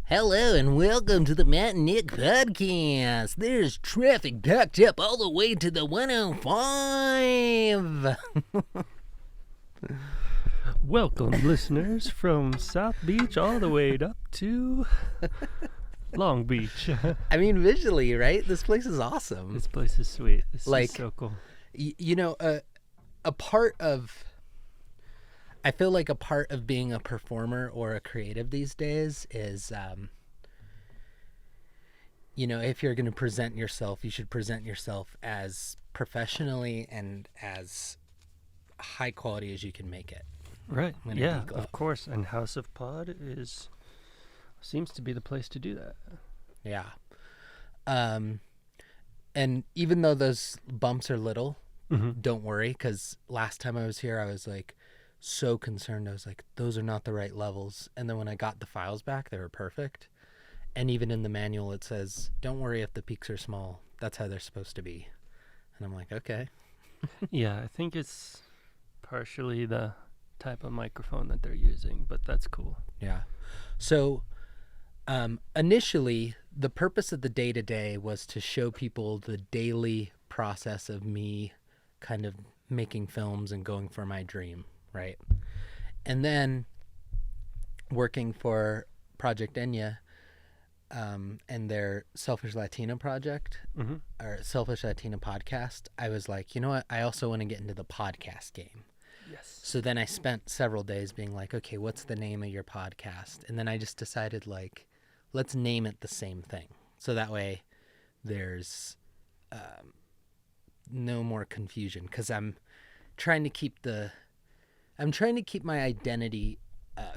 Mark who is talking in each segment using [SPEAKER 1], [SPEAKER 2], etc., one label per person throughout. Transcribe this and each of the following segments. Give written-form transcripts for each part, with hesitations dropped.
[SPEAKER 1] Hello and welcome to the Matt and Nic Podcast. There's traffic backed up all the way to the 105.
[SPEAKER 2] Welcome, listeners, from South Beach all the way up to Long Beach.
[SPEAKER 1] I mean, visually, right? This place is awesome.
[SPEAKER 2] This place is sweet. This is so cool.
[SPEAKER 1] A part of... I feel like a part of being a performer or a creative these days is, if you're going to present yourself, you should present yourself as professionally and as high quality as you can make it.
[SPEAKER 2] Right. Yeah, of course. And House of Pod seems to be the place to do that.
[SPEAKER 1] Yeah. And even though those bumps are little, don't worry, because last time I was here, I was like, so concerned. I was like, those are not the right levels. And then when I got the files back, they were perfect. And even in the manual, it says, don't worry if the peaks are small. That's how they're supposed to be. And I'm like, okay.
[SPEAKER 2] Yeah, I think it's partially the type of microphone that they're using, but that's cool.
[SPEAKER 1] Yeah. So initially, the purpose of the day-to-day was to show people the daily process of me kind of making films and going for my dream. Right. And then working for Project Enya and their Selfish Latina project or Selfish Latina podcast, I was like, you know what? I also want to get into the podcast game.
[SPEAKER 2] Yes.
[SPEAKER 1] So then I spent several days being like, okay, what's the name of your podcast? And then I just decided, like, let's name it the same thing. So that way there's no more confusion, because I'm trying to keep my identity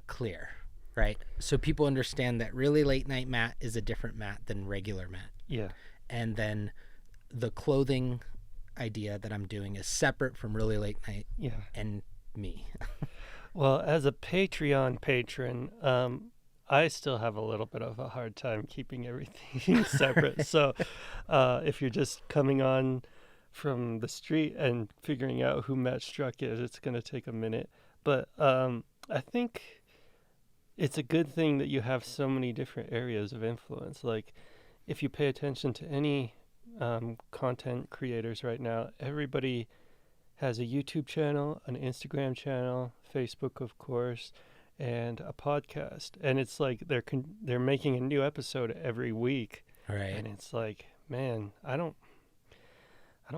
[SPEAKER 1] clear, right? So people understand that Really Late Night Matt is a different Matt than regular Matt.
[SPEAKER 2] Yeah.
[SPEAKER 1] And then the clothing idea that I'm doing is separate from Really Late Night and me.
[SPEAKER 2] Well, as a Patreon patron, I still have a little bit of a hard time keeping everything separate. So if you're just coming on from the street and figuring out who Matt Struck is, it's going to take a minute. But I think it's a good thing that you have so many different areas of influence. Like, if you pay attention to any content creators right now, everybody has a YouTube channel, an Instagram channel, Facebook, of course, and a podcast. And it's like they're making a new episode every week.
[SPEAKER 1] Right.
[SPEAKER 2] And it's like, man, I don't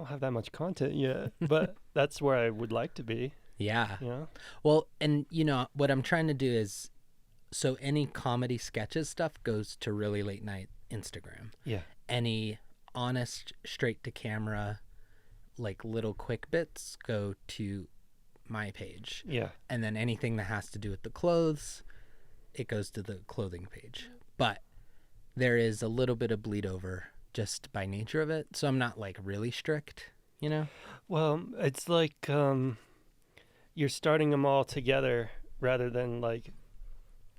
[SPEAKER 2] have that much content yet, but that's where I would like to be.
[SPEAKER 1] Yeah.
[SPEAKER 2] Yeah.
[SPEAKER 1] Well, and what I'm trying to do is, so any comedy sketches stuff goes to Really Late Night Instagram.
[SPEAKER 2] Yeah.
[SPEAKER 1] Any honest, straight to camera, like little quick bits go to my page.
[SPEAKER 2] Yeah.
[SPEAKER 1] And then anything that has to do with the clothes, it goes to the clothing page. But there is a little bit of bleed over just by nature of it. So I'm not like really strict, Well,
[SPEAKER 2] it's like you're starting them all together rather than like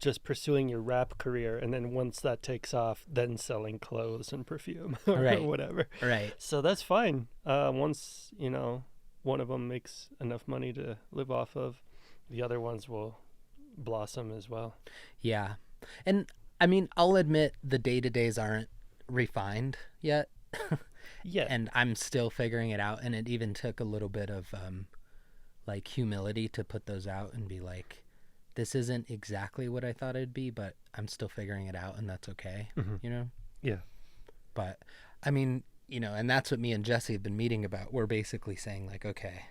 [SPEAKER 2] just pursuing your rap career, and then once that takes off, then selling clothes and perfume or whatever.
[SPEAKER 1] Right.
[SPEAKER 2] So that's fine. Once, one of them makes enough money to live off of, the other ones will blossom as well.
[SPEAKER 1] Yeah. And I mean, I'll admit the day-to-days aren't refined yet.
[SPEAKER 2] Yeah.
[SPEAKER 1] And I'm still figuring it out. And it even took a little bit of like humility to put those out and be like, this isn't exactly what I thought it'd be, but I'm still figuring it out, and that's okay.
[SPEAKER 2] Yeah.
[SPEAKER 1] But I mean, and that's what me and Jesse have been meeting about. We're basically saying like, okay,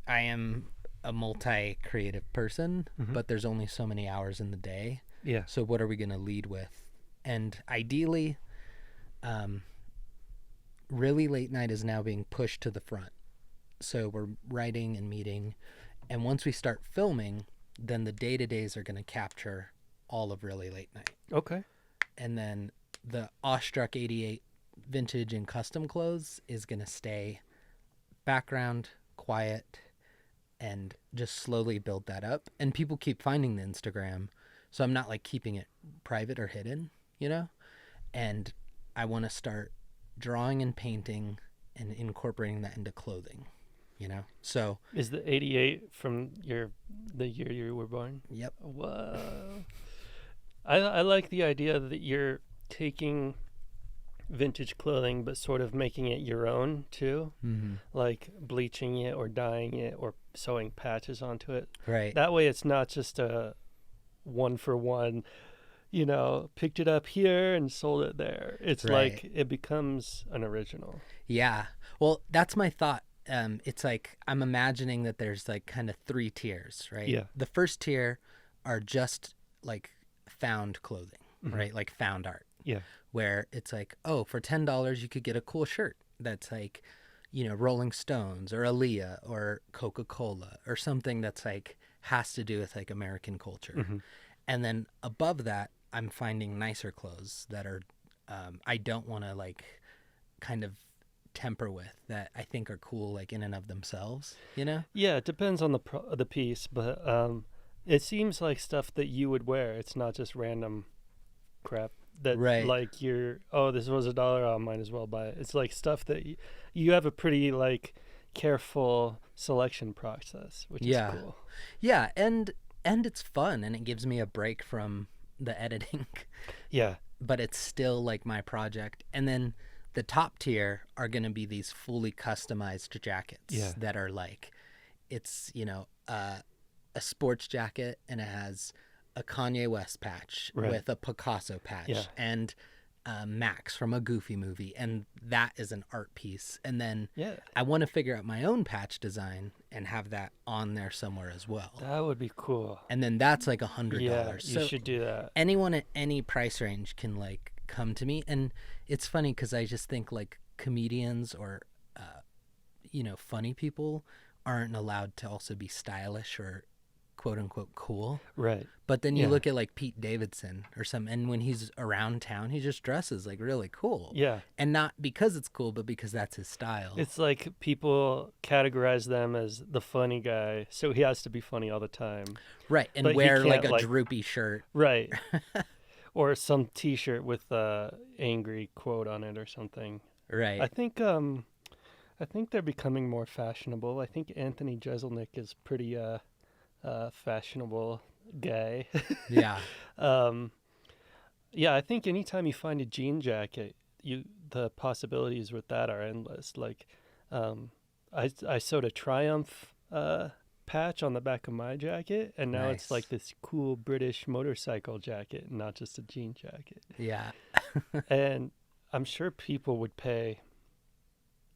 [SPEAKER 1] I am a multi-creative person, but there's only so many hours in the day.
[SPEAKER 2] Yeah.
[SPEAKER 1] So what are we going to lead with? And ideally, Really Late Night is now being pushed to the front. So we're writing and meeting. And once we start filming, then the day-to-days are going to capture all of Really Late Night.
[SPEAKER 2] Okay.
[SPEAKER 1] And then the Awestruck 88 vintage and custom clothes is going to stay background, quiet, and just slowly build that up. And people keep finding the Instagram, so I'm not like keeping it private or hidden, And I want to start drawing and painting and incorporating that into clothing. So
[SPEAKER 2] is the 88 from the year you were born?
[SPEAKER 1] Yep.
[SPEAKER 2] Whoa. I like the idea that you're taking vintage clothing but sort of making it your own too, like bleaching it or dyeing it or sewing patches onto it.
[SPEAKER 1] Right.
[SPEAKER 2] That way it's not just a one for one, picked it up here and sold it there. It's
[SPEAKER 1] Right.
[SPEAKER 2] like it becomes an original.
[SPEAKER 1] Yeah. Well, that's my thought. It's like I'm imagining that there's like kind of 3 tiers, right?
[SPEAKER 2] Yeah.
[SPEAKER 1] The first tier are just like found clothing, right? Like found art.
[SPEAKER 2] Yeah.
[SPEAKER 1] Where it's like, oh, for $10 you could get a cool shirt that's like, Rolling Stones or Aaliyah or Coca-Cola or something that's like has to do with like American culture. And then above that, I'm finding nicer clothes that are I don't want to like kind of temper with, that I think are cool like in and of themselves,
[SPEAKER 2] Yeah, it depends on the piece, but it seems like stuff that you would wear. It's not just random crap that
[SPEAKER 1] Right.
[SPEAKER 2] like this was $1, I might as well buy it. It's like stuff that you have a pretty like careful selection process, which is cool.
[SPEAKER 1] Yeah, and it's fun and it gives me a break from the editing.
[SPEAKER 2] Yeah.
[SPEAKER 1] But it's still like my project. And then the top tier are going to be these fully customized jackets that are like, it's, a sports jacket and it has a Kanye West patch with a Picasso patch and Max from a Goofy movie. And that is an art piece. And then I want to figure out my own patch design and have that on there somewhere as well.
[SPEAKER 2] That would be cool.
[SPEAKER 1] And then that's like $100.
[SPEAKER 2] Yeah, you should do that.
[SPEAKER 1] Anyone at any price range can like come to me. And it's funny because I just think like comedians or, funny people aren't allowed to also be stylish or quote unquote cool.
[SPEAKER 2] Right.
[SPEAKER 1] But then you look at like Pete Davidson or something, and when he's around town, he just dresses like really cool.
[SPEAKER 2] Yeah.
[SPEAKER 1] And not because it's cool, but because that's his style.
[SPEAKER 2] It's like people categorize them as the funny guy, so he has to be funny all the time.
[SPEAKER 1] Right. And
[SPEAKER 2] But he
[SPEAKER 1] wear like
[SPEAKER 2] can't,
[SPEAKER 1] a droopy shirt.
[SPEAKER 2] Right. Or some T-shirt with a angry quote on it or something.
[SPEAKER 1] Right.
[SPEAKER 2] I think they're becoming more fashionable. I think Anthony Jeselnik is pretty fashionable guy.
[SPEAKER 1] Yeah.
[SPEAKER 2] Yeah, I think anytime you find a jean jacket, the possibilities with that are endless. Like, I sewed a Triumph patch on the back of my jacket, and now it's like this cool British motorcycle jacket, not just a jean jacket.
[SPEAKER 1] Yeah.
[SPEAKER 2] And I'm sure people would pay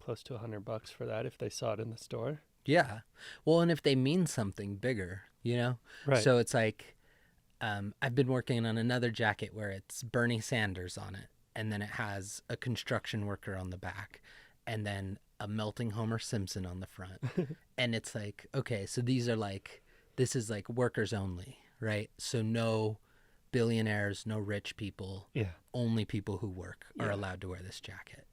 [SPEAKER 2] close to $100 for that if they saw it in the store.
[SPEAKER 1] Yeah. Well, and if they mean something bigger,
[SPEAKER 2] Right.
[SPEAKER 1] So it's like, I've been working on another jacket where it's Bernie Sanders on it, and then it has a construction worker on the back, and then a melting Homer Simpson on the front. And it's like, okay, so this is like workers only, right? So no billionaires, no rich people.
[SPEAKER 2] Yeah.
[SPEAKER 1] Only people who work are allowed to wear this jacket,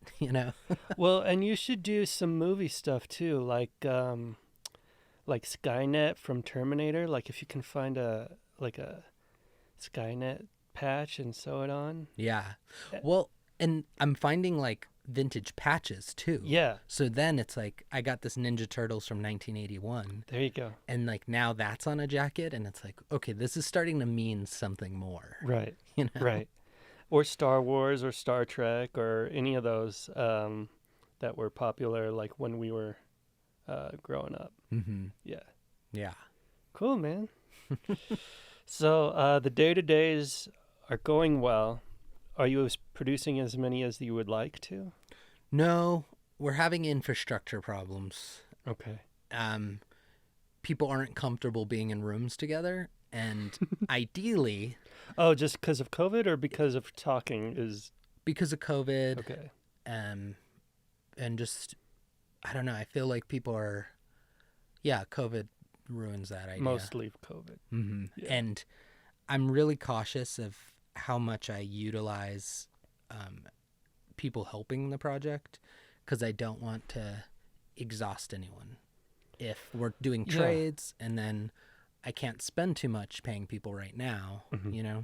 [SPEAKER 2] Well, and you should do some movie stuff too, like Skynet from Terminator. Like if you can find a Skynet patch and sew it on.
[SPEAKER 1] Yeah. Well, and I'm finding like vintage patches too.
[SPEAKER 2] Yeah.
[SPEAKER 1] So then it's like I got this Ninja Turtles from 1981.
[SPEAKER 2] There you go.
[SPEAKER 1] And like now that's on a jacket, and it's like, okay, this is starting to mean something more.
[SPEAKER 2] Right.
[SPEAKER 1] You know?
[SPEAKER 2] Right. Or Star Wars or Star Trek or any of those that were popular like when we were growing up.
[SPEAKER 1] Mm-hmm.
[SPEAKER 2] Yeah.
[SPEAKER 1] Yeah.
[SPEAKER 2] Cool, man. So the day-to-days are going well. Are you producing as many as you would like to?
[SPEAKER 1] No, we're having infrastructure problems.
[SPEAKER 2] Okay.
[SPEAKER 1] People aren't comfortable being in rooms together, and ideally,
[SPEAKER 2] Oh, just because of COVID or because of talking is...
[SPEAKER 1] because of COVID,
[SPEAKER 2] Okay.
[SPEAKER 1] and just, I don't know, I feel like people are, COVID ruins that idea.
[SPEAKER 2] Mostly COVID.
[SPEAKER 1] Mm-hmm.
[SPEAKER 2] Yeah.
[SPEAKER 1] And I'm really cautious of how much I utilize people helping the project, because I don't want to exhaust anyone. If we're doing trades and then I can't spend too much paying people right now,
[SPEAKER 2] Mm-hmm.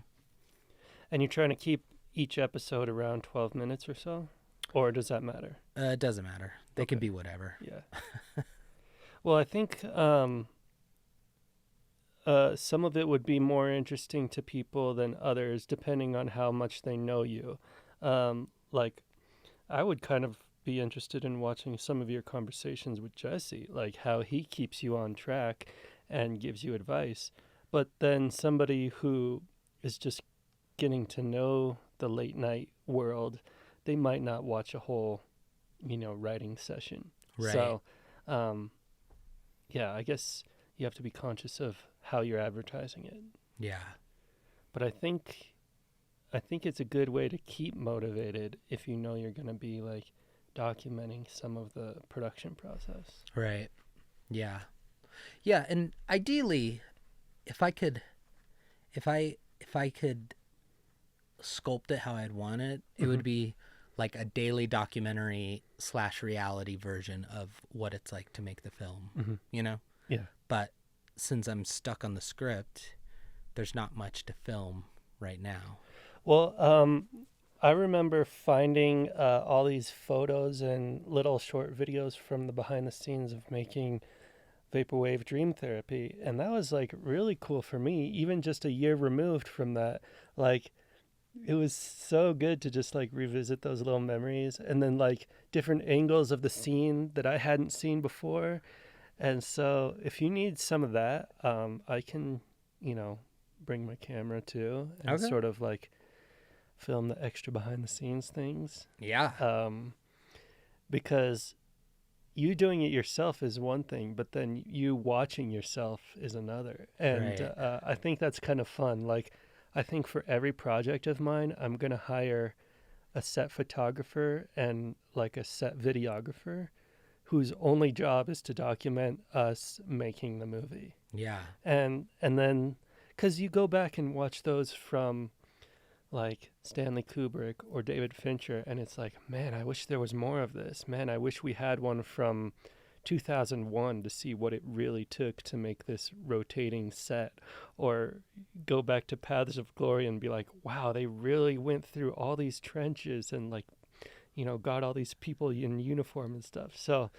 [SPEAKER 2] And you're trying to keep each episode around 12 minutes or so? Or does that matter?
[SPEAKER 1] It doesn't matter. They can
[SPEAKER 2] Okay.
[SPEAKER 1] be whatever.
[SPEAKER 2] Yeah. Well, I think some of it would be more interesting to people than others, depending on how much they know you. Like, I would kind of be interested in watching some of your conversations with Jesse, like how he keeps you on track and gives you advice. But then somebody who is just getting to know the late night world, they might not watch a whole, writing session.
[SPEAKER 1] Right.
[SPEAKER 2] So, yeah, I guess you have to be conscious of how you're advertising it.
[SPEAKER 1] Yeah.
[SPEAKER 2] But I think it's a good way to keep motivated if you know you're going to be like documenting some of the production process.
[SPEAKER 1] Right. Yeah. Yeah, and ideally, if I could sculpt it how I'd want it, it would be like a daily documentary / reality version of what it's like to make the film,
[SPEAKER 2] Yeah.
[SPEAKER 1] But since I'm stuck on the script, there's not much to film right now.
[SPEAKER 2] Well, I remember finding all these photos and little short videos from the behind the scenes of making Vaporwave Dream Therapy, and that was like really cool for me, even just a year removed from that. Like, it was so good to just like revisit those little memories and then like different angles of the scene that I hadn't seen before. And so if you need some of that, I can, bring my camera too and sort of like film the extra behind the scenes things.
[SPEAKER 1] Yeah.
[SPEAKER 2] Because you doing it yourself is one thing, but then you watching yourself is another. And
[SPEAKER 1] Right.
[SPEAKER 2] I think that's kind of fun. Like, I think for every project of mine, I'm going to hire a set photographer and like a set videographer whose only job is to document us making the movie.
[SPEAKER 1] Yeah.
[SPEAKER 2] And then, because you go back and watch those from like Stanley Kubrick or David Fincher, and it's like, man, I wish there was more of this. Man, I wish we had one from 2001 to see what it really took to make this rotating set. Or go back to Paths of Glory and be like, wow, they really went through all these trenches and like, got all these people in uniform and stuff. So,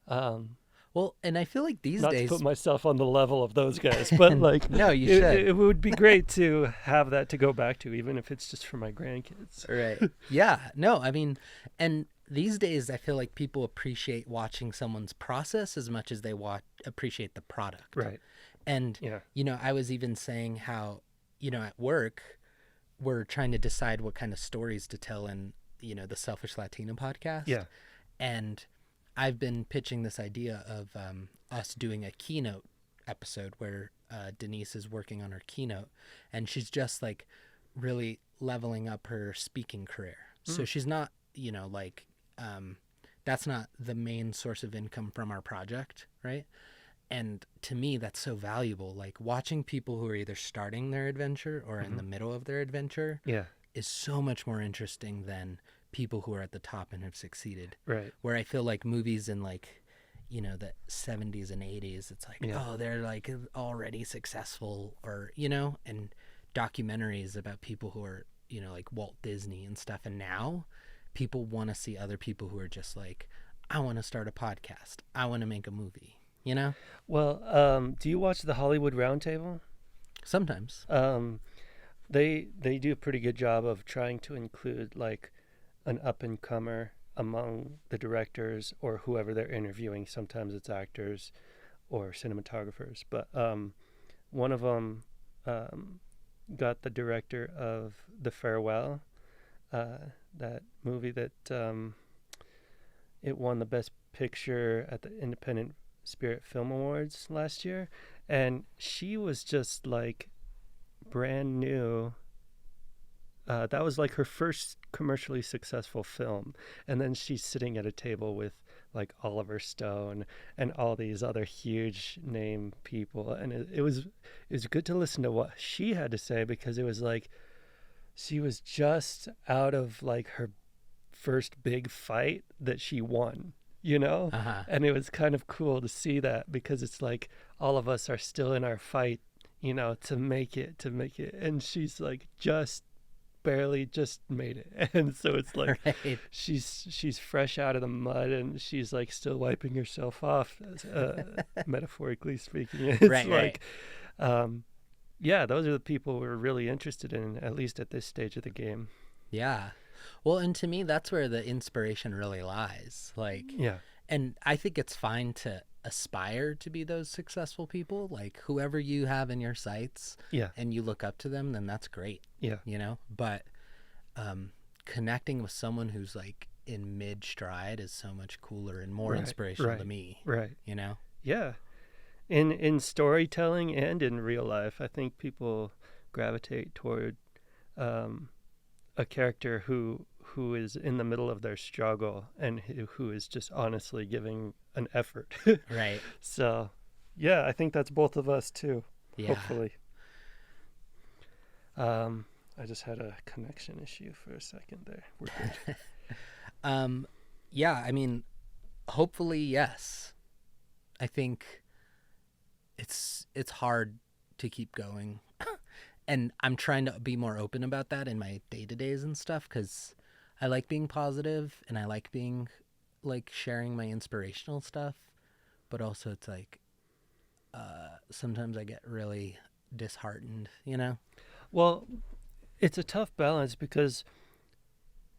[SPEAKER 1] well, and I feel like these
[SPEAKER 2] not
[SPEAKER 1] days,
[SPEAKER 2] to put myself on the level of those guys, but like,
[SPEAKER 1] no, you should.
[SPEAKER 2] It would be great to have that to go back to, even if it's just for my grandkids.
[SPEAKER 1] Right. Yeah. No, I mean, and these days I feel like people appreciate watching someone's process as much as they appreciate the product.
[SPEAKER 2] Right.
[SPEAKER 1] And,
[SPEAKER 2] Yeah.
[SPEAKER 1] I was even saying how, at work, we're trying to decide what kind of stories to tell in, the Selfish Latino podcast.
[SPEAKER 2] Yeah.
[SPEAKER 1] And I've been pitching this idea of us doing a keynote episode where Denise is working on her keynote, and she's just like really leveling up her speaking career. So she's not, that's not the main source of income from our project, right? And to me, that's so valuable. Like, watching people who are either starting their adventure or in the middle of their adventure is so much more interesting than people who are at the top and have succeeded.
[SPEAKER 2] Right.
[SPEAKER 1] Where I feel like movies in like, the 70s and 80s, it's like, oh, they're like already successful, or, and documentaries about people who are, like Walt Disney and stuff. And now people want to see other people who are just like, I want to start a podcast. I want to make a movie,
[SPEAKER 2] Well, do you watch the Hollywood Roundtable?
[SPEAKER 1] Sometimes.
[SPEAKER 2] They do a pretty good job of trying to include like an up-and-comer among the directors or whoever they're interviewing. Sometimes it's actors or cinematographers. But one of them got the director of The Farewell, that movie that it won the Best Picture at the Independent Spirit Film Awards last year. And she was just like brand new. That was like her first commercially successful film, and then she's sitting at a table with like Oliver Stone and all these other huge name people, and it was good to listen to what she had to say, because it was like she was just out of like her first big fight that she won, and it was kind of cool to see that, because it's like all of us are still in our fight, to make it, and she's like just barely just made it. And so it's like
[SPEAKER 1] Right.
[SPEAKER 2] she's fresh out of the mud, and she's like still wiping herself off, metaphorically speaking. It's
[SPEAKER 1] Right,
[SPEAKER 2] like, yeah, those are the people we're really interested in, at least at this stage of the game.
[SPEAKER 1] Yeah. Well, and to me, that's where the inspiration really lies. Like,
[SPEAKER 2] Yeah.
[SPEAKER 1] and I think it's fine to aspire to be those successful people. Like, whoever you have in your sights
[SPEAKER 2] Yeah.
[SPEAKER 1] and you look up to them, then that's great,
[SPEAKER 2] Yeah.
[SPEAKER 1] you know? But connecting with someone who's like in mid stride is so much cooler and more inspirational to me,
[SPEAKER 2] Right.
[SPEAKER 1] you know?
[SPEAKER 2] Yeah. In storytelling and in real life, I think people gravitate toward a character who is in the middle of their struggle and who is just honestly giving an effort.
[SPEAKER 1] Right.
[SPEAKER 2] So, yeah, I think that's both of us too.
[SPEAKER 1] Yeah.
[SPEAKER 2] Hopefully. I just had a connection issue for a second there. We're good.
[SPEAKER 1] Yeah, I mean, hopefully, yes. I think it's hard to keep going. And I'm trying to be more open about that in my day-to-days and stuff, because I like being positive and I like being like sharing my inspirational stuff, but also it's like sometimes I get really disheartened, you know?
[SPEAKER 2] Well, it's a tough balance because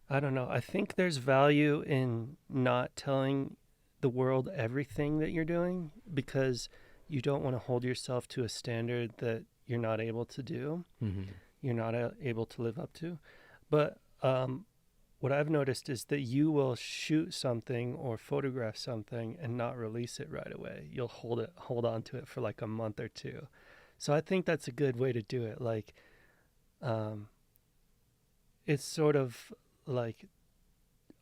[SPEAKER 2] I don't know. I think there's value in not telling the world everything that you're doing, because you don't want to hold yourself to a standard that you're not able to do.
[SPEAKER 1] Mm-hmm.
[SPEAKER 2] You're not able to live up to. But what I've noticed is that you will shoot something or photograph something and not release it right away. You'll hold on to it for like a month or two. So I think that's a good way to do it. Like, it's sort of like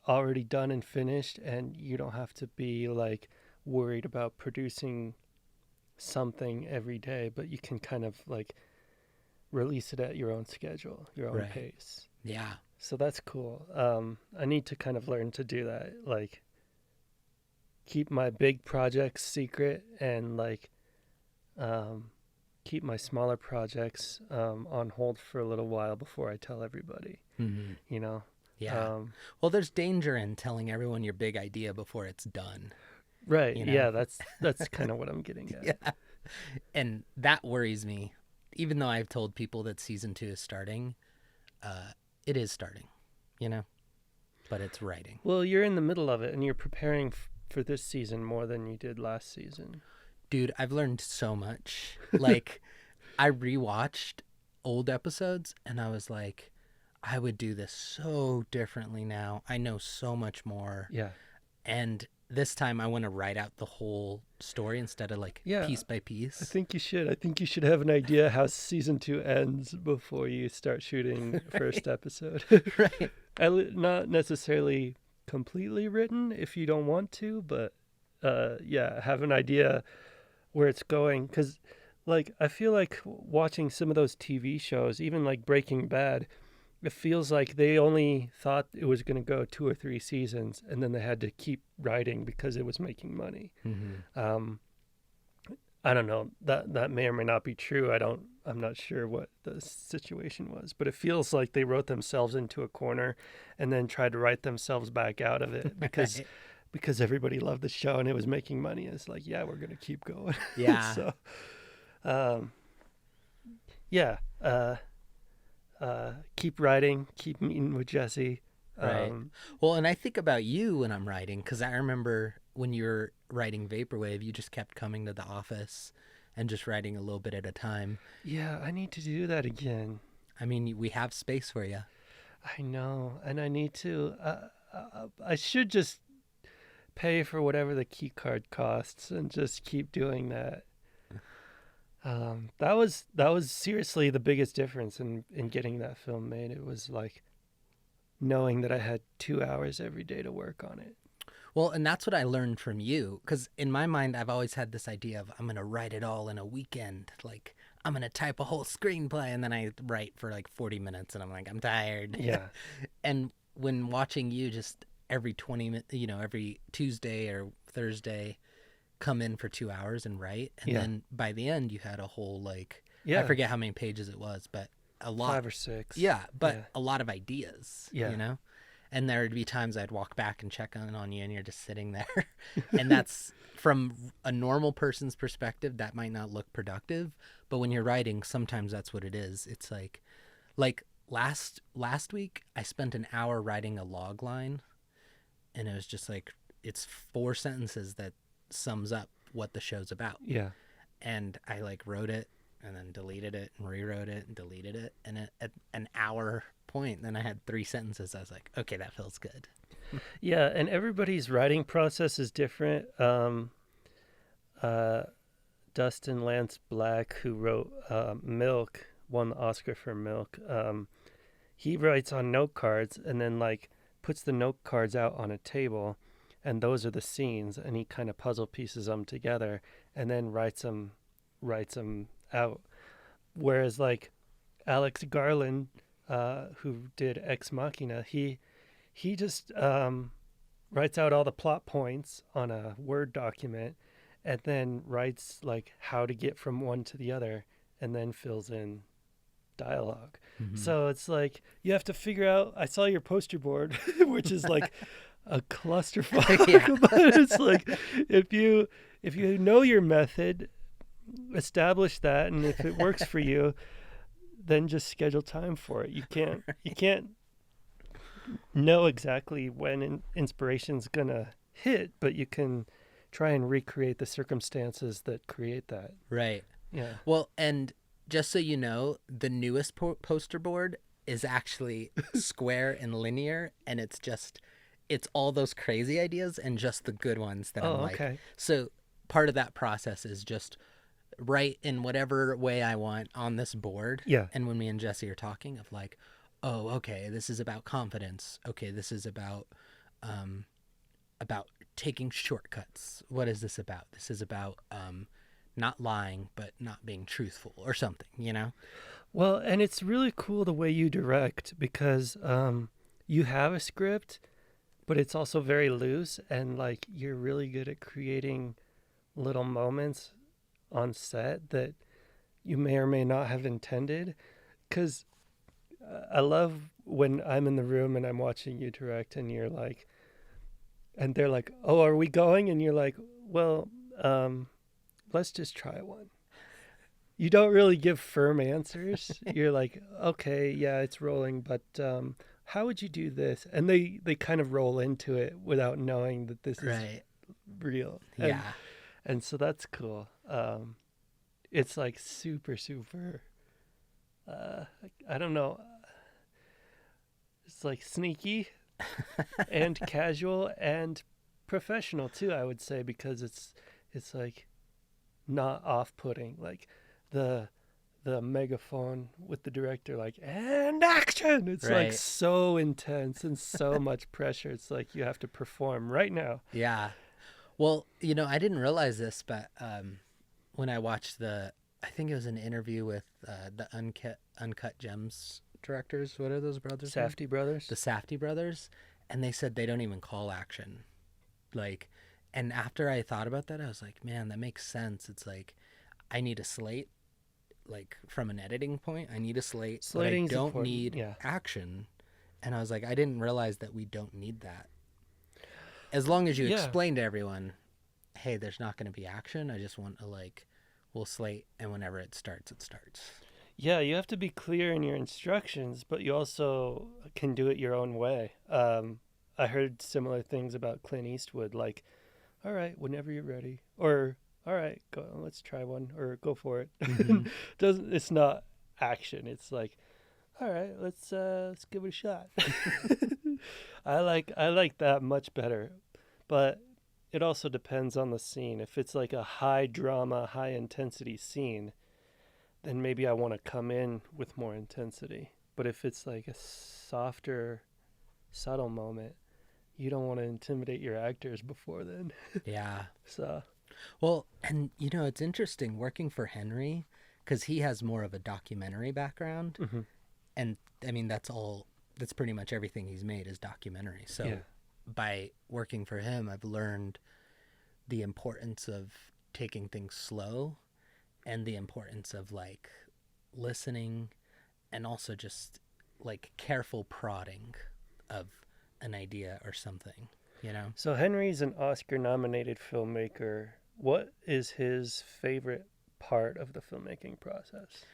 [SPEAKER 2] already done and finished, and you don't have to be like worried about producing something every day, but you can kind of like release it at your own schedule, your own pace.
[SPEAKER 1] Yeah.
[SPEAKER 2] So that's cool. I need to kind of learn to do that, like keep my big projects secret and like keep my smaller projects on hold for a little while before I tell everybody.
[SPEAKER 1] Mm-hmm.
[SPEAKER 2] You know?
[SPEAKER 1] Yeah. Well, there's danger in telling everyone your big idea before it's done.
[SPEAKER 2] Right.
[SPEAKER 1] You know?
[SPEAKER 2] Yeah, that's kind of what I'm getting at.
[SPEAKER 1] Yeah. And that worries me. Even though I've told people that season 2 is starting, it is starting, you know? But it's writing.
[SPEAKER 2] Well, you're in the middle of it, and you're preparing for this season more than you did last season.
[SPEAKER 1] Dude, I've learned so much. Like, I rewatched old episodes, and I was like, I would do this so differently now. I know so much more.
[SPEAKER 2] Yeah.
[SPEAKER 1] And this time I want to write out the whole story instead of like piece by piece.
[SPEAKER 2] I think you should. I think you should have an idea how season 2 ends before you start shooting first episode.
[SPEAKER 1] Right.
[SPEAKER 2] Not necessarily completely written if you don't want to, but yeah, have an idea where it's going. Because like, I feel like watching some of those TV shows, even like Breaking Bad, it feels like they only thought it was going to go 2 or 3 seasons, and then they had to keep writing because it was making money.
[SPEAKER 1] Mm-hmm.
[SPEAKER 2] I don't know, that may or may not be true. I'm not sure what the situation was, but it feels like they wrote themselves into a corner and then tried to write themselves back out of it because
[SPEAKER 1] Right.
[SPEAKER 2] because everybody loved the show and it was making money. It's like, yeah, we're going to keep going.
[SPEAKER 1] Yeah.
[SPEAKER 2] So, yeah. Keep writing, keep meeting with Jesse.
[SPEAKER 1] Right. Well, and I think about you when I'm writing, because I remember when you were writing Vaporwave, you just kept coming to the office and just writing a little bit at a time.
[SPEAKER 2] Yeah, I need to do that again.
[SPEAKER 1] I mean, we have space for you.
[SPEAKER 2] I know, and I need to. I should just pay for whatever the key card costs and just keep doing that. That was seriously the biggest difference in getting that film made. It was like knowing that I had 2 hours every day to work on it.
[SPEAKER 1] Well, and that's what I learned from you, because in my mind, I've always had this idea of I'm going to write it all in a weekend. Like, I'm going to type a whole screenplay, and then I write for like 40 minutes, and I'm like, I'm tired.
[SPEAKER 2] Yeah.
[SPEAKER 1] And when watching you just every 20 minutes, every Tuesday or Thursday, come in for 2 hours and write, and then by the end, you had a whole, like, I forget how many pages it was, but a lot.
[SPEAKER 2] 5 or 6.
[SPEAKER 1] Yeah, but
[SPEAKER 2] Yeah.
[SPEAKER 1] a lot of ideas,
[SPEAKER 2] Yeah.
[SPEAKER 1] you know? And there would be times I'd walk back and check on you and you're just sitting there. And that's from a normal person's perspective, that might not look productive. But when you're writing, sometimes that's what it is. It's like last week, I spent an hour writing a log line. And it was just like, it's 4 sentences that sums up what the show's about.
[SPEAKER 2] Yeah.
[SPEAKER 1] And I like wrote it and then deleted it and rewrote it and deleted it. And at an hour point, then I had 3 sentences. I was like, okay, that feels good.
[SPEAKER 2] Yeah, and everybody's writing process is different. Dustin Lance Black, who wrote Milk, won the Oscar for Milk. He writes on note cards and then like puts the note cards out on a table, and those are the scenes, and he kind of puzzle pieces them together and then writes them out. Whereas like Alex Garland, who did Ex Machina, he just writes out all the plot points on a Word document and then writes like how to get from one to the other and then fills in dialogue.
[SPEAKER 1] Mm-hmm.
[SPEAKER 2] So it's like you have to figure out, I saw your poster board, which is like a clusterfuck.
[SPEAKER 1] Yeah.
[SPEAKER 2] But it's like if you know your method, establish that, and if it works for you, then just schedule time for it. You can't know exactly when inspiration's gonna hit, but you can try and recreate the circumstances that create that.
[SPEAKER 1] Right.
[SPEAKER 2] Yeah.
[SPEAKER 1] Well, and just so you know, the newest poster board is actually square and linear, and it's all those crazy ideas and just the good ones that I'm like.
[SPEAKER 2] Okay.
[SPEAKER 1] So part of that process is just write in whatever way I want on this board.
[SPEAKER 2] Yeah.
[SPEAKER 1] And when me and Jesse are talking of like, oh, okay, this is about confidence. Okay, this is about taking shortcuts. What is this about? This is about not lying, but not being truthful or something, you know?
[SPEAKER 2] Well, and it's really cool the way you direct, because you have a script, but it's also very loose, and like you're really good at creating little moments on set that you may or may not have intended. Because I love when I'm in the room and I'm watching you direct and you're like, and they're like, oh, are we going? And you're like, well, let's just try one. You don't really give firm answers. You're like, okay, yeah, it's rolling, but how would you do this? And they kind of roll into it without knowing that this is real.
[SPEAKER 1] Yeah.
[SPEAKER 2] And so that's cool. It's like super, super, I don't know. It's like sneaky and casual and professional too, I would say, because it's like not off-putting. Like the megaphone with the director, like, and action. It's like so intense and so much pressure. It's like you have to perform right now.
[SPEAKER 1] Yeah. Well, you know, I didn't realize this, but when I watched I think it was an interview with the Uncut Gems directors. What are those brothers?
[SPEAKER 2] Safdie brothers.
[SPEAKER 1] The Safdie brothers. And they said they don't even call action. Like, and after I thought about that, I was like, man, that makes sense. It's like, I need a slate. Like, from an editing point, I need a slate.
[SPEAKER 2] Slating's
[SPEAKER 1] but I don't
[SPEAKER 2] important.
[SPEAKER 1] need action. And I was like, I didn't realize that we don't need that. As long as you explain to everyone, hey, there's not going to be action. I just want to we'll slate, and whenever it starts, it starts.
[SPEAKER 2] Yeah, you have to be clear in your instructions, but you also can do it your own way. I heard similar things about Clint Eastwood, like, all right, whenever you're ready, or all right, go, let's try one, or go for it.
[SPEAKER 1] Mm-hmm.
[SPEAKER 2] It's not action. It's like, all right, let's give it a shot. I like that much better, but it also depends on the scene. If it's like a high drama, high intensity scene, then maybe I want to come in with more intensity. But if it's like a softer, subtle moment, you don't want to intimidate your actors before then.
[SPEAKER 1] Yeah.
[SPEAKER 2] So,
[SPEAKER 1] well, and you know, it's interesting working for Henry, because he has more of a documentary background.
[SPEAKER 2] mm-hmm.
[SPEAKER 1] And I mean, that's pretty much everything he's made is documentary. So by working for him, I've learned the importance of taking things slow and the importance of like listening and also just like careful prodding of an idea or something, you know?
[SPEAKER 2] So Henry's an Oscar-nominated filmmaker. What is his favorite part of the filmmaking process?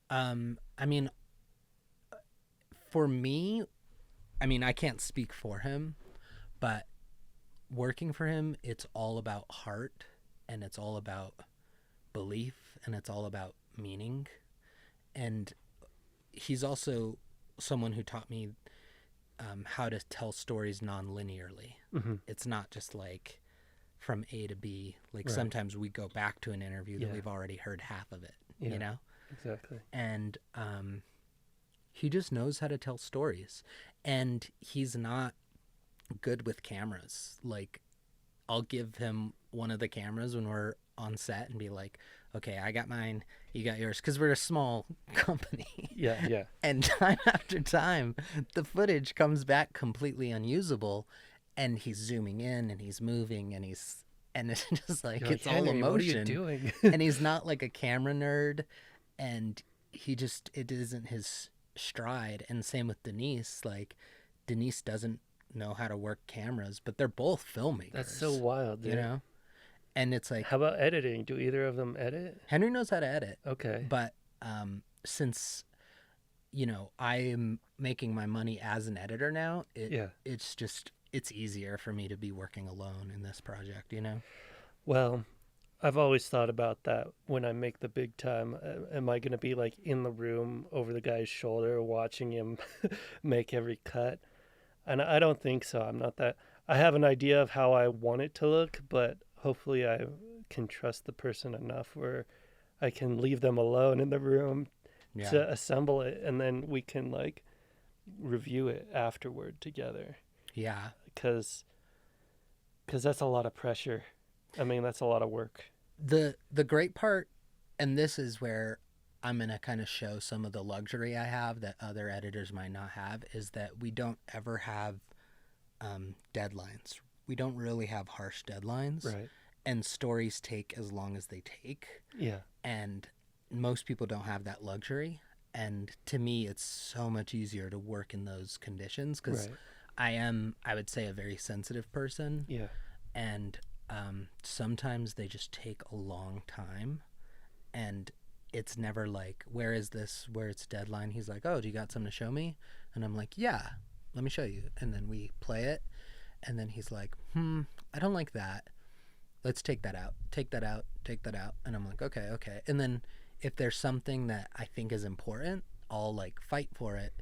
[SPEAKER 1] I mean, for me, I mean, I can't speak for him, but working for him, it's all about heart, and it's all about belief, and it's all about meaning. And he's also someone who taught me how to tell stories non-linearly.
[SPEAKER 2] Mm-hmm.
[SPEAKER 1] It's not just like from A to B. Like
[SPEAKER 2] Right.
[SPEAKER 1] sometimes we go back to an interview that
[SPEAKER 2] Yeah.
[SPEAKER 1] we've already heard half of it,
[SPEAKER 2] Yeah.
[SPEAKER 1] you know?
[SPEAKER 2] Exactly.
[SPEAKER 1] And he just knows how to tell stories. And he's not good with cameras. Like, I'll give him one of the cameras when we're on set and be like, okay, I got mine, you got yours, because we're a small company.
[SPEAKER 2] Yeah.
[SPEAKER 1] And time after time, the footage comes back completely unusable, and he's zooming in and he's moving and it's just like,
[SPEAKER 2] You're
[SPEAKER 1] it's
[SPEAKER 2] like,
[SPEAKER 1] all
[SPEAKER 2] Henry,
[SPEAKER 1] emotion.
[SPEAKER 2] What are you doing?
[SPEAKER 1] And he's not like a camera nerd, and it isn't his stride. And same with Denise. Like, Denise doesn't know how to work cameras, but they're both filmmakers.
[SPEAKER 2] That's so wild, dude.
[SPEAKER 1] you know? And it's like,
[SPEAKER 2] How about editing? Do either of them edit?
[SPEAKER 1] Henry knows how to edit,
[SPEAKER 2] Okay.
[SPEAKER 1] but since, you know, I am making my money as an editor now, it's easier for me to be working alone in this project, you know?
[SPEAKER 2] Well, I've always thought about that when I make the big time. Am I going to be like in the room over the guy's shoulder watching him make every cut? And I don't think so. I'm not that. I have an idea of how I want it to look, but hopefully I can trust the person enough where I can leave them alone in the room
[SPEAKER 1] Yeah.
[SPEAKER 2] to assemble it, and then we can like review it afterward together.
[SPEAKER 1] Yeah.
[SPEAKER 2] Because that's a lot of pressure. I mean, that's a lot of work.
[SPEAKER 1] The great part, and this is where I'm going to kind of show some of the luxury I have that other editors might not have, is that we don't ever have deadlines. We don't really have harsh deadlines.
[SPEAKER 2] Right.
[SPEAKER 1] And stories take as long as they take.
[SPEAKER 2] Yeah.
[SPEAKER 1] And most people don't have that luxury. And to me, it's so much easier to work in those conditions because
[SPEAKER 2] Right.
[SPEAKER 1] I would say, a very sensitive person.
[SPEAKER 2] Yeah.
[SPEAKER 1] And sometimes they just take a long time. And it's never like, where is this, where it's deadline? He's like, oh, do you got something to show me? And I'm like, yeah, let me show you. And then we play it. And then he's like, I don't like that. Let's take that out. Take that out. Take that out. And I'm like, okay. And then if there's something that I think is important, I'll like fight for it.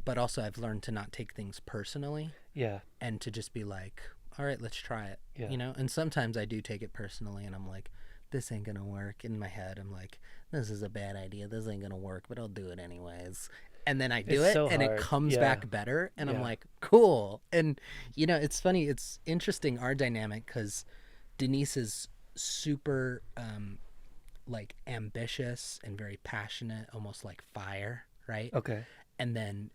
[SPEAKER 1] But also I've learned to not take things personally.
[SPEAKER 2] Yeah.
[SPEAKER 1] And to just be like, all right, let's try it.
[SPEAKER 2] Yeah.
[SPEAKER 1] You know? And sometimes I do take it personally and I'm like, this ain't gonna work. In my head, I'm like, this is a bad idea. This ain't gonna work, but I'll do it anyways. And then I do
[SPEAKER 2] It's
[SPEAKER 1] it
[SPEAKER 2] so
[SPEAKER 1] and
[SPEAKER 2] hard.
[SPEAKER 1] it comes
[SPEAKER 2] Yeah.
[SPEAKER 1] back better. And I'm
[SPEAKER 2] Yeah.
[SPEAKER 1] like, cool. And, you know, it's funny. It's interesting, our dynamic, because Denise is super like ambitious and very passionate, almost like fire, right?
[SPEAKER 2] Okay.
[SPEAKER 1] And then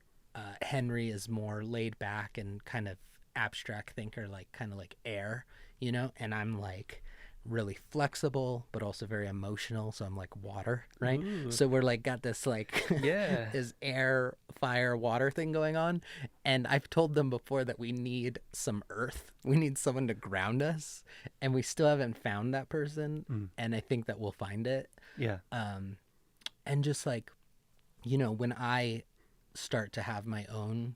[SPEAKER 1] Henry is more laid back and kind of abstract thinker, like kind of like air, you know? And I'm like really flexible, but also very emotional. So I'm like water, right?
[SPEAKER 2] Ooh.
[SPEAKER 1] So we're like got this like
[SPEAKER 2] Yeah.
[SPEAKER 1] this air, fire, water thing going on. And I've told them before that we need some earth. We need someone to ground us. And we still haven't found that person. And I think that we'll find it.
[SPEAKER 2] Yeah.
[SPEAKER 1] And just like, you know, when I start to have my own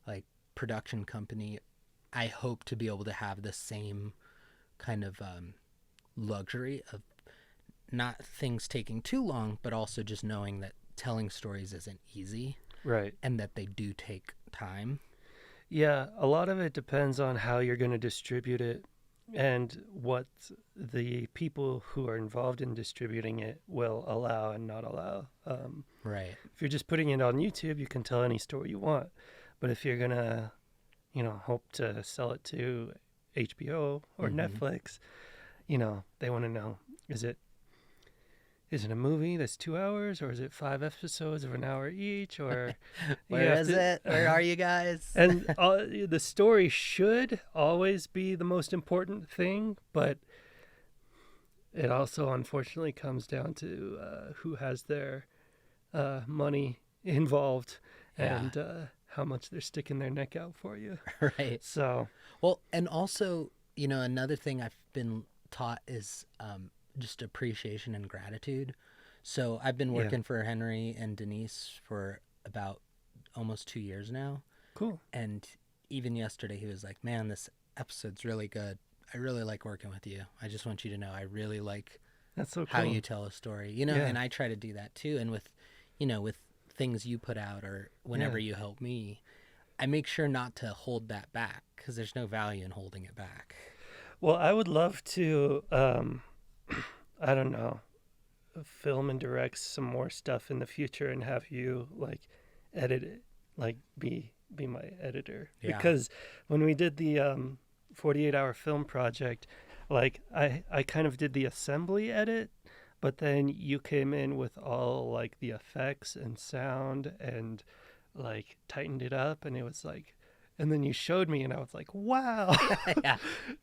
[SPEAKER 1] like production company, I hope to be able to have the same kind of luxury of not things taking too long, but also just knowing that telling stories isn't easy
[SPEAKER 2] Right.
[SPEAKER 1] and that they do take time.
[SPEAKER 2] Yeah, a lot of it depends on how you're going to distribute it and what the people who are involved in distributing it will allow and not allow.
[SPEAKER 1] Right.
[SPEAKER 2] If you're just putting it on YouTube, you can tell any story you want. But if you're going to, hope to sell it to HBO or Netflix, they want to know, is it a movie that's 2 hours, or is it 5 episodes of an hour each, or
[SPEAKER 1] Where is it? Where are you guys?
[SPEAKER 2] And the story should always be the most important thing, but it also unfortunately comes down to who has their money involved
[SPEAKER 1] Yeah.
[SPEAKER 2] and how much they're sticking their neck out for you.
[SPEAKER 1] Right.
[SPEAKER 2] So,
[SPEAKER 1] Well, and also, another thing I've been taught is just appreciation and gratitude. So I've been
[SPEAKER 2] yeah,
[SPEAKER 1] working for Henry and Denise for about almost 2 years now.
[SPEAKER 2] cool.
[SPEAKER 1] And even yesterday, he was like, "Man, this episode's really good. I really like working with you. I just want you to know I really like
[SPEAKER 2] That's so
[SPEAKER 1] how
[SPEAKER 2] cool.
[SPEAKER 1] you tell a story."
[SPEAKER 2] Yeah.
[SPEAKER 1] And I try to do that too. And with things you put out or whenever
[SPEAKER 2] Yeah.
[SPEAKER 1] you help me, I make sure not to hold that back because there's no value in holding it back.
[SPEAKER 2] Well, I would love to, I don't know, film and direct some more stuff in the future and have you like edit it, like be my editor.
[SPEAKER 1] Yeah.
[SPEAKER 2] Because when we did the 48-hour film project, like I kind of did the assembly edit, but then you came in with all like the effects and sound and like tightened it up, and it was like, and then you showed me and I was like, wow.
[SPEAKER 1] Yeah.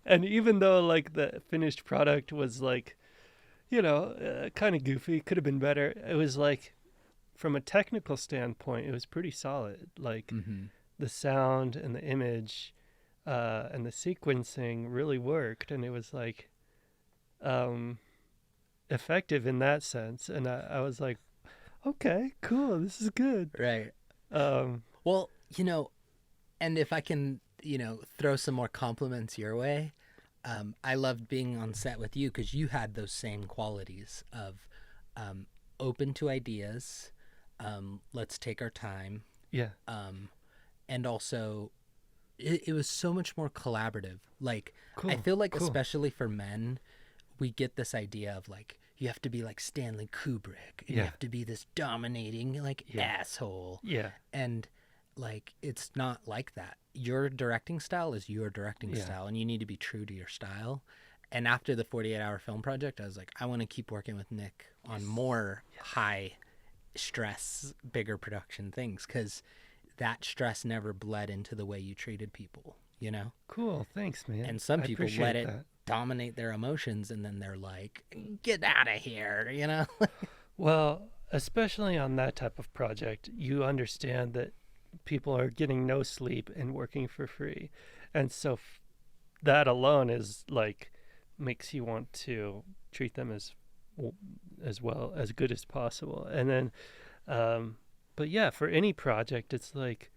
[SPEAKER 2] And even though like the finished product was like, kind of goofy, could have been better, it was like from a technical standpoint it was pretty solid. Like
[SPEAKER 1] Mm-hmm.
[SPEAKER 2] the sound and the image and the sequencing really worked, and it was like effective in that sense. And I was like, okay, cool, this is good.
[SPEAKER 1] Right.
[SPEAKER 2] um
[SPEAKER 1] Well, and if I can, throw some more compliments your way, I loved being on set with you because you had those same qualities of open to ideas, let's take our time,
[SPEAKER 2] yeah,
[SPEAKER 1] and also it was so much more collaborative. Like,
[SPEAKER 2] cool.
[SPEAKER 1] I feel like
[SPEAKER 2] cool.
[SPEAKER 1] especially for men, we get this idea of like, you have to be like Stanley Kubrick, and you
[SPEAKER 2] Yeah.
[SPEAKER 1] have to be this dominating like
[SPEAKER 2] Yeah.
[SPEAKER 1] asshole.
[SPEAKER 2] Yeah,
[SPEAKER 1] And like, it's not like that. Your directing style is your directing
[SPEAKER 2] Yeah.
[SPEAKER 1] style, and you need to be true to your style. And after the 48-hour film project, I was like, I want to keep working with Nick on more high stress, bigger production things, because that stress never bled into the way you treated people,
[SPEAKER 2] cool, thanks, man.
[SPEAKER 1] And some
[SPEAKER 2] I
[SPEAKER 1] people
[SPEAKER 2] appreciate
[SPEAKER 1] let it
[SPEAKER 2] that.
[SPEAKER 1] dominate their emotions, and then they're like, get out of here.
[SPEAKER 2] Well, especially on that type of project, you understand that people are getting no sleep and working for free. And so that alone is like, makes you want to treat them as well as good as possible. And then, but yeah, for any project, it's like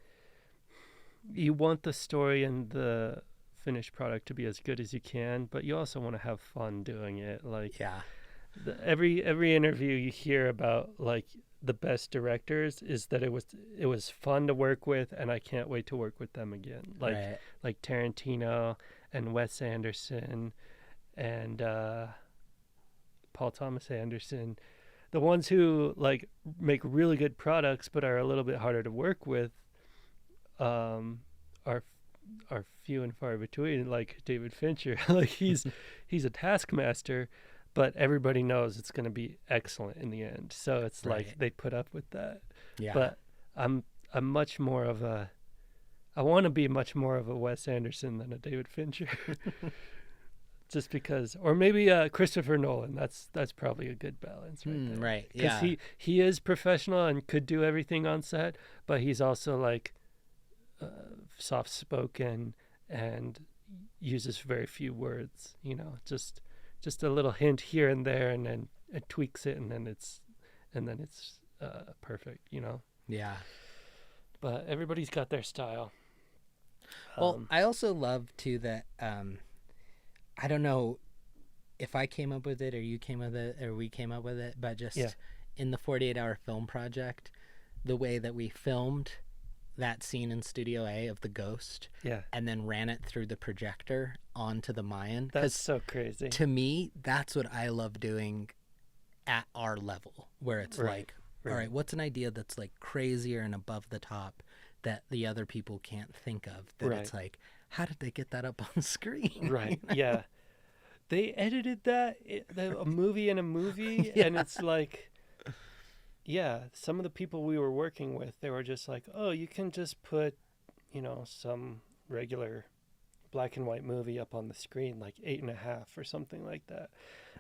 [SPEAKER 2] you want the story and the finished product to be as good as you can, but you also want to have fun doing it. Like,
[SPEAKER 1] Yeah.
[SPEAKER 2] every interview you hear about like the best directors is that it was fun to work with, and I can't wait to work with them again. Like
[SPEAKER 1] Right.
[SPEAKER 2] like Tarantino and Wes Anderson and Paul Thomas Anderson, the ones who like make really good products but are a little bit harder to work with, are few and far between. Like David Fincher, like he's a taskmaster, but everybody knows it's going to be excellent in the end. So it's
[SPEAKER 1] Right.
[SPEAKER 2] like they put up with that.
[SPEAKER 1] Yeah.
[SPEAKER 2] But I'm much more of a, I want to be much more of a Wes Anderson than a David Fincher. Just because, or maybe Christopher Nolan. That's probably a good balance right there.
[SPEAKER 1] Right.
[SPEAKER 2] Because
[SPEAKER 1] Yeah.
[SPEAKER 2] he is professional and could do everything on set, but he's also like soft spoken and uses very few words. Just a little hint here and there, and then it tweaks it, and then it's perfect.
[SPEAKER 1] Yeah.
[SPEAKER 2] But everybody's got their style.
[SPEAKER 1] Well, I also love too that I don't know if I came up with it or you came up with it or we came up with it, but just
[SPEAKER 2] Yeah.
[SPEAKER 1] in the 48-hour film project, the way that we filmed that scene in Studio A of the ghost
[SPEAKER 2] Yeah,
[SPEAKER 1] and then ran it through the projector onto the Mayan.
[SPEAKER 2] that's
[SPEAKER 1] 'Cause
[SPEAKER 2] so crazy.
[SPEAKER 1] to me, that's what I love doing at our level, where it's
[SPEAKER 2] Right,
[SPEAKER 1] like, all
[SPEAKER 2] right.
[SPEAKER 1] right, what's an idea that's like crazier and above the top that the other people can't think of? That it's
[SPEAKER 2] Right.
[SPEAKER 1] like, how did they get that up on screen?
[SPEAKER 2] Right. Yeah. They edited a movie in a movie,
[SPEAKER 1] Yeah.
[SPEAKER 2] and it's like, yeah, some of the people we were working with, they were just like, oh, you can just put, some regular black and white movie up on the screen, like 8.5 or something like that.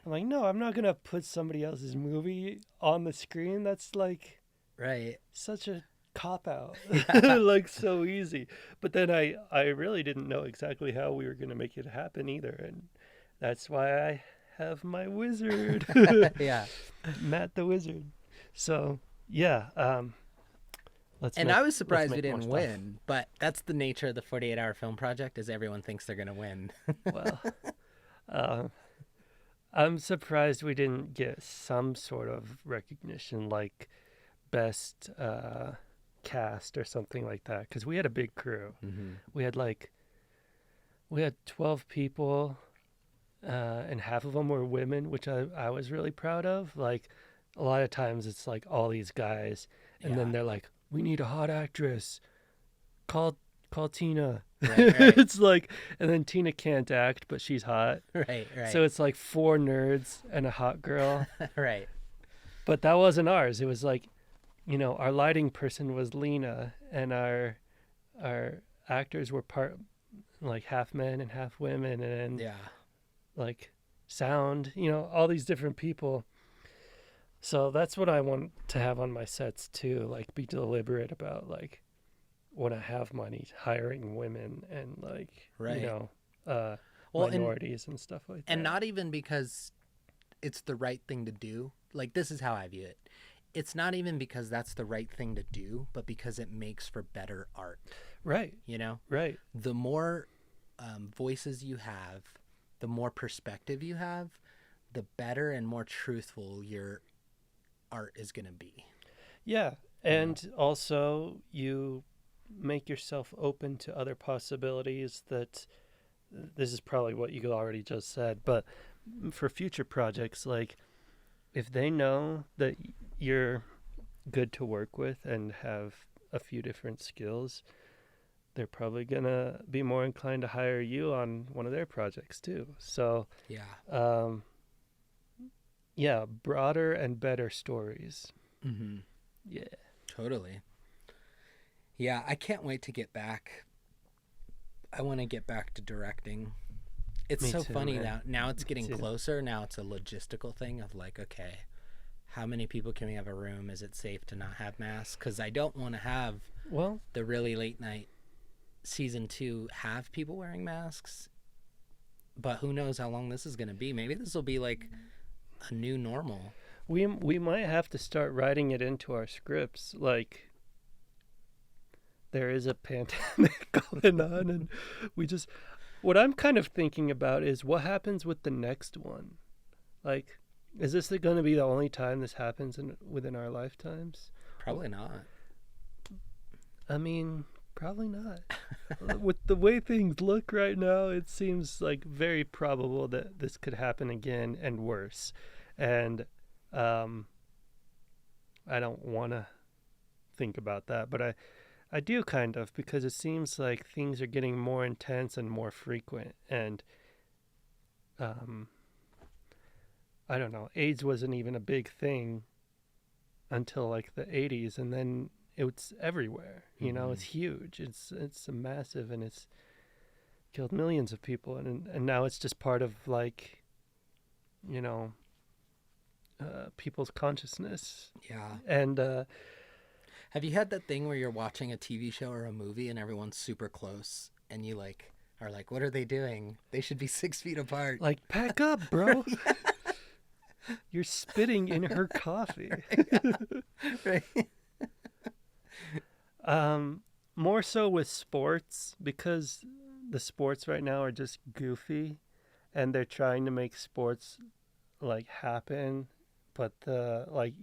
[SPEAKER 2] I'm like, no, I'm not going to put somebody else's movie on the screen. That's like,
[SPEAKER 1] Right.
[SPEAKER 2] Such a cop out.
[SPEAKER 1] Yeah.
[SPEAKER 2] Like so easy. But then I really didn't know exactly how we were going to make it happen either, and that's why I have my wizard.
[SPEAKER 1] Yeah.
[SPEAKER 2] Matt the wizard. So, yeah,
[SPEAKER 1] And I was
[SPEAKER 2] let's
[SPEAKER 1] surprised we
[SPEAKER 2] make more
[SPEAKER 1] didn't
[SPEAKER 2] stuff.
[SPEAKER 1] win, but that's the nature of the 48-hour film project is everyone thinks they're going to win.
[SPEAKER 2] Well, uh, I'm surprised we didn't get some sort of recognition like best cast or something like that, because we had a big crew.
[SPEAKER 1] Mm-hmm.
[SPEAKER 2] We had 12 people, and half of them were women, which I was really proud of. Like a lot of times it's like all these guys, and then
[SPEAKER 1] Yeah.
[SPEAKER 2] they're like, we need a hot actress. Call Tina.
[SPEAKER 1] Right, right.
[SPEAKER 2] It's like, and then Tina can't act, but she's hot.
[SPEAKER 1] Right, right.
[SPEAKER 2] So it's like 4 nerds and a hot girl.
[SPEAKER 1] Right.
[SPEAKER 2] But that wasn't ours. It was like, our lighting person was Lena, and our actors were part like half men and half women, and
[SPEAKER 1] Yeah.
[SPEAKER 2] like sound, all these different people. So that's what I want to have on my sets too, like be deliberate about like when I have money hiring women and like
[SPEAKER 1] Right. Well,
[SPEAKER 2] minorities and stuff like that.
[SPEAKER 1] And not even because it's the right thing to do. Like, this is how I view it. It's not even because that's the right thing to do, but because it makes for better art.
[SPEAKER 2] Right. Right.
[SPEAKER 1] The more voices you have, the more perspective you have, the better and more truthful your art is going to be.
[SPEAKER 2] Yeah. And also you make yourself open to other possibilities that this is probably what you already just said, but for future projects, like if they know that you're good to work with and have a few different skills, they're probably going to be more inclined to hire you on one of their projects too. So, yeah, broader and better stories.
[SPEAKER 1] Mm-hmm.
[SPEAKER 2] Yeah.
[SPEAKER 1] Totally. Yeah, I can't wait to get back. I want to get back to directing. It's
[SPEAKER 2] Me
[SPEAKER 1] so
[SPEAKER 2] too,
[SPEAKER 1] funny
[SPEAKER 2] man.
[SPEAKER 1] now it's getting
[SPEAKER 2] too.
[SPEAKER 1] closer. Now it's a logistical thing of like, okay, how many people can we have a room? Is it safe to not have masks? Because I don't want to have the really late night season 2 have people wearing masks. But who knows how long this is going to be? Maybe this will be like a new normal.
[SPEAKER 2] We might have to start writing it into our scripts, like there is a pandemic going on, and what I'm kind of thinking about is what happens with the next one. Like, is this going to be the only time this happens within our lifetimes?
[SPEAKER 1] Probably not.
[SPEAKER 2] I mean, probably not. With the way things look right now, it seems like very probable that this could happen again and worse. And I don't want to think about that, but I do kind of, because it seems like things are getting more intense and more frequent. And I don't know, AIDS wasn't even a big thing until like the 80s, and then it's everywhere. It's huge. It's massive, and it's killed millions of people, and now it's just part of like, people's consciousness.
[SPEAKER 1] Yeah.
[SPEAKER 2] And
[SPEAKER 1] have you had that thing where you're watching a TV show or a movie and everyone's super close and you like are like, what are they doing? They should be 6 feet apart.
[SPEAKER 2] like, pack up, bro. You're spitting in her coffee.
[SPEAKER 1] Right.
[SPEAKER 2] More so with sports, because the sports right now are just goofy, and they're trying to make sports like happen, but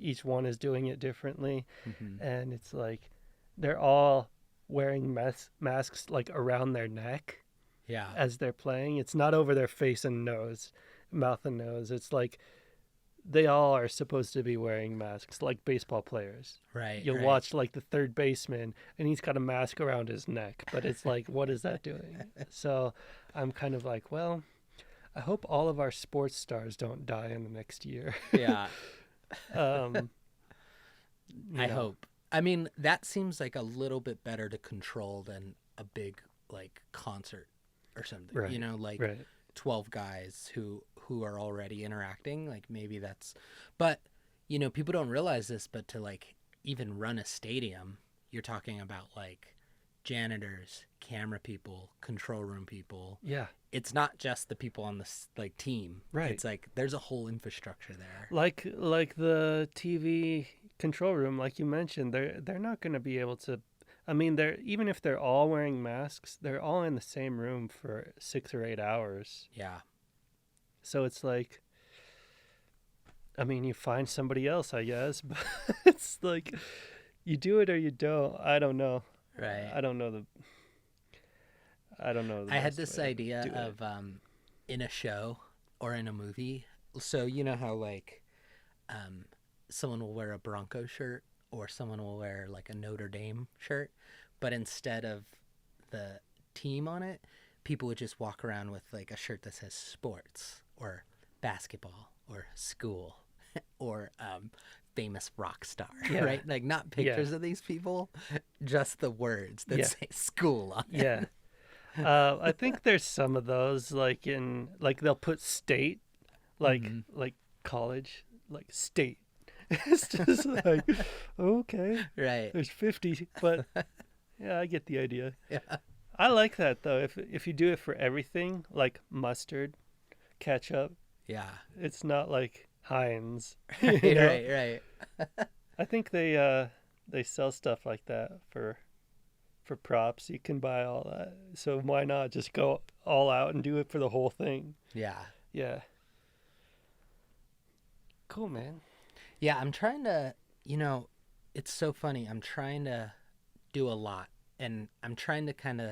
[SPEAKER 2] each one is doing it differently.
[SPEAKER 1] Mm-hmm.
[SPEAKER 2] And it's like they're all wearing masks like around their neck
[SPEAKER 1] Yeah.
[SPEAKER 2] as they're playing. It's not over their face and mouth and nose. It's like they all are supposed to be wearing masks, like baseball players.
[SPEAKER 1] Right.
[SPEAKER 2] You'll
[SPEAKER 1] right.
[SPEAKER 2] watch like the third baseman and he's got a mask around his neck, but it's like, what is that doing? So I'm kind of like, well, I hope all of our sports stars don't die in the next year.
[SPEAKER 1] Yeah.
[SPEAKER 2] I
[SPEAKER 1] hope. I mean, that seems like a little bit better to control than a big like concert or something.
[SPEAKER 2] Right. Right.
[SPEAKER 1] 12 guys who are already interacting. Like maybe that's, but people don't realize this, but to like even run a stadium, you're talking about like janitors, camera people, control room people.
[SPEAKER 2] Yeah.
[SPEAKER 1] It's not just the people on the like team.
[SPEAKER 2] Right.
[SPEAKER 1] It's like there's a whole infrastructure there.
[SPEAKER 2] Like the TV control room, like you mentioned, they're not going to be able to. I mean, they're even if they're all wearing masks, they're all in the same room for 6 or 8 hours.
[SPEAKER 1] Yeah.
[SPEAKER 2] So it's like, I mean, you find somebody else, I guess, but it's like you do it or you don't. I don't know.
[SPEAKER 1] Right.
[SPEAKER 2] I don't know the
[SPEAKER 1] I had this idea of in a show or in a movie. So you know how like someone will wear a Bronco shirt or someone will wear like a Notre Dame shirt, but instead of the team on it, people would just walk around with like a shirt that says sports or basketball or school or famous rock star, right? Like not pictures of these people, just the words that say school on it.
[SPEAKER 2] Yeah. I think there's some of those like they'll put state, like college, like state. It's just like, okay,
[SPEAKER 1] right.
[SPEAKER 2] There's 50, but yeah, I get the idea.
[SPEAKER 1] Yeah.
[SPEAKER 2] I like that though. If you do it for everything, like mustard, ketchup.
[SPEAKER 1] Yeah.
[SPEAKER 2] It's not like Heinz.
[SPEAKER 1] Right,
[SPEAKER 2] you know?
[SPEAKER 1] right.
[SPEAKER 2] I think they sell stuff like that for props. You can buy all that. So why not just go all out and do it for the whole thing?
[SPEAKER 1] Yeah.
[SPEAKER 2] Yeah. Cool, man.
[SPEAKER 1] Yeah, I'm trying to, it's so funny. I'm trying to do a lot. And I'm trying to kind of,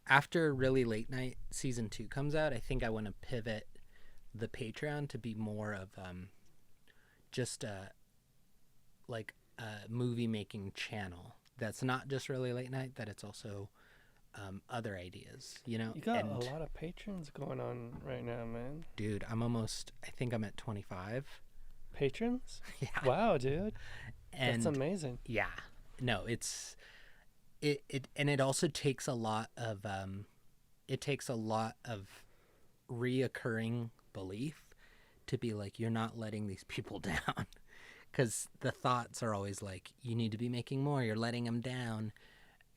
[SPEAKER 1] after Really Late Night season 2 comes out, I think I want to pivot the Patreon to be more of just a movie making channel that's not just Really Late Night, that it's also other ideas, You
[SPEAKER 2] got a lot of patrons going on right now, man.
[SPEAKER 1] Dude, I think I'm at 25
[SPEAKER 2] patrons.
[SPEAKER 1] Yeah.
[SPEAKER 2] Wow, dude.
[SPEAKER 1] And
[SPEAKER 2] that's amazing.
[SPEAKER 1] Yeah. No, it also takes a lot of reoccurring belief to be like, you're not letting these people down. Because the thoughts are always like, you need to be making more, you're letting them down.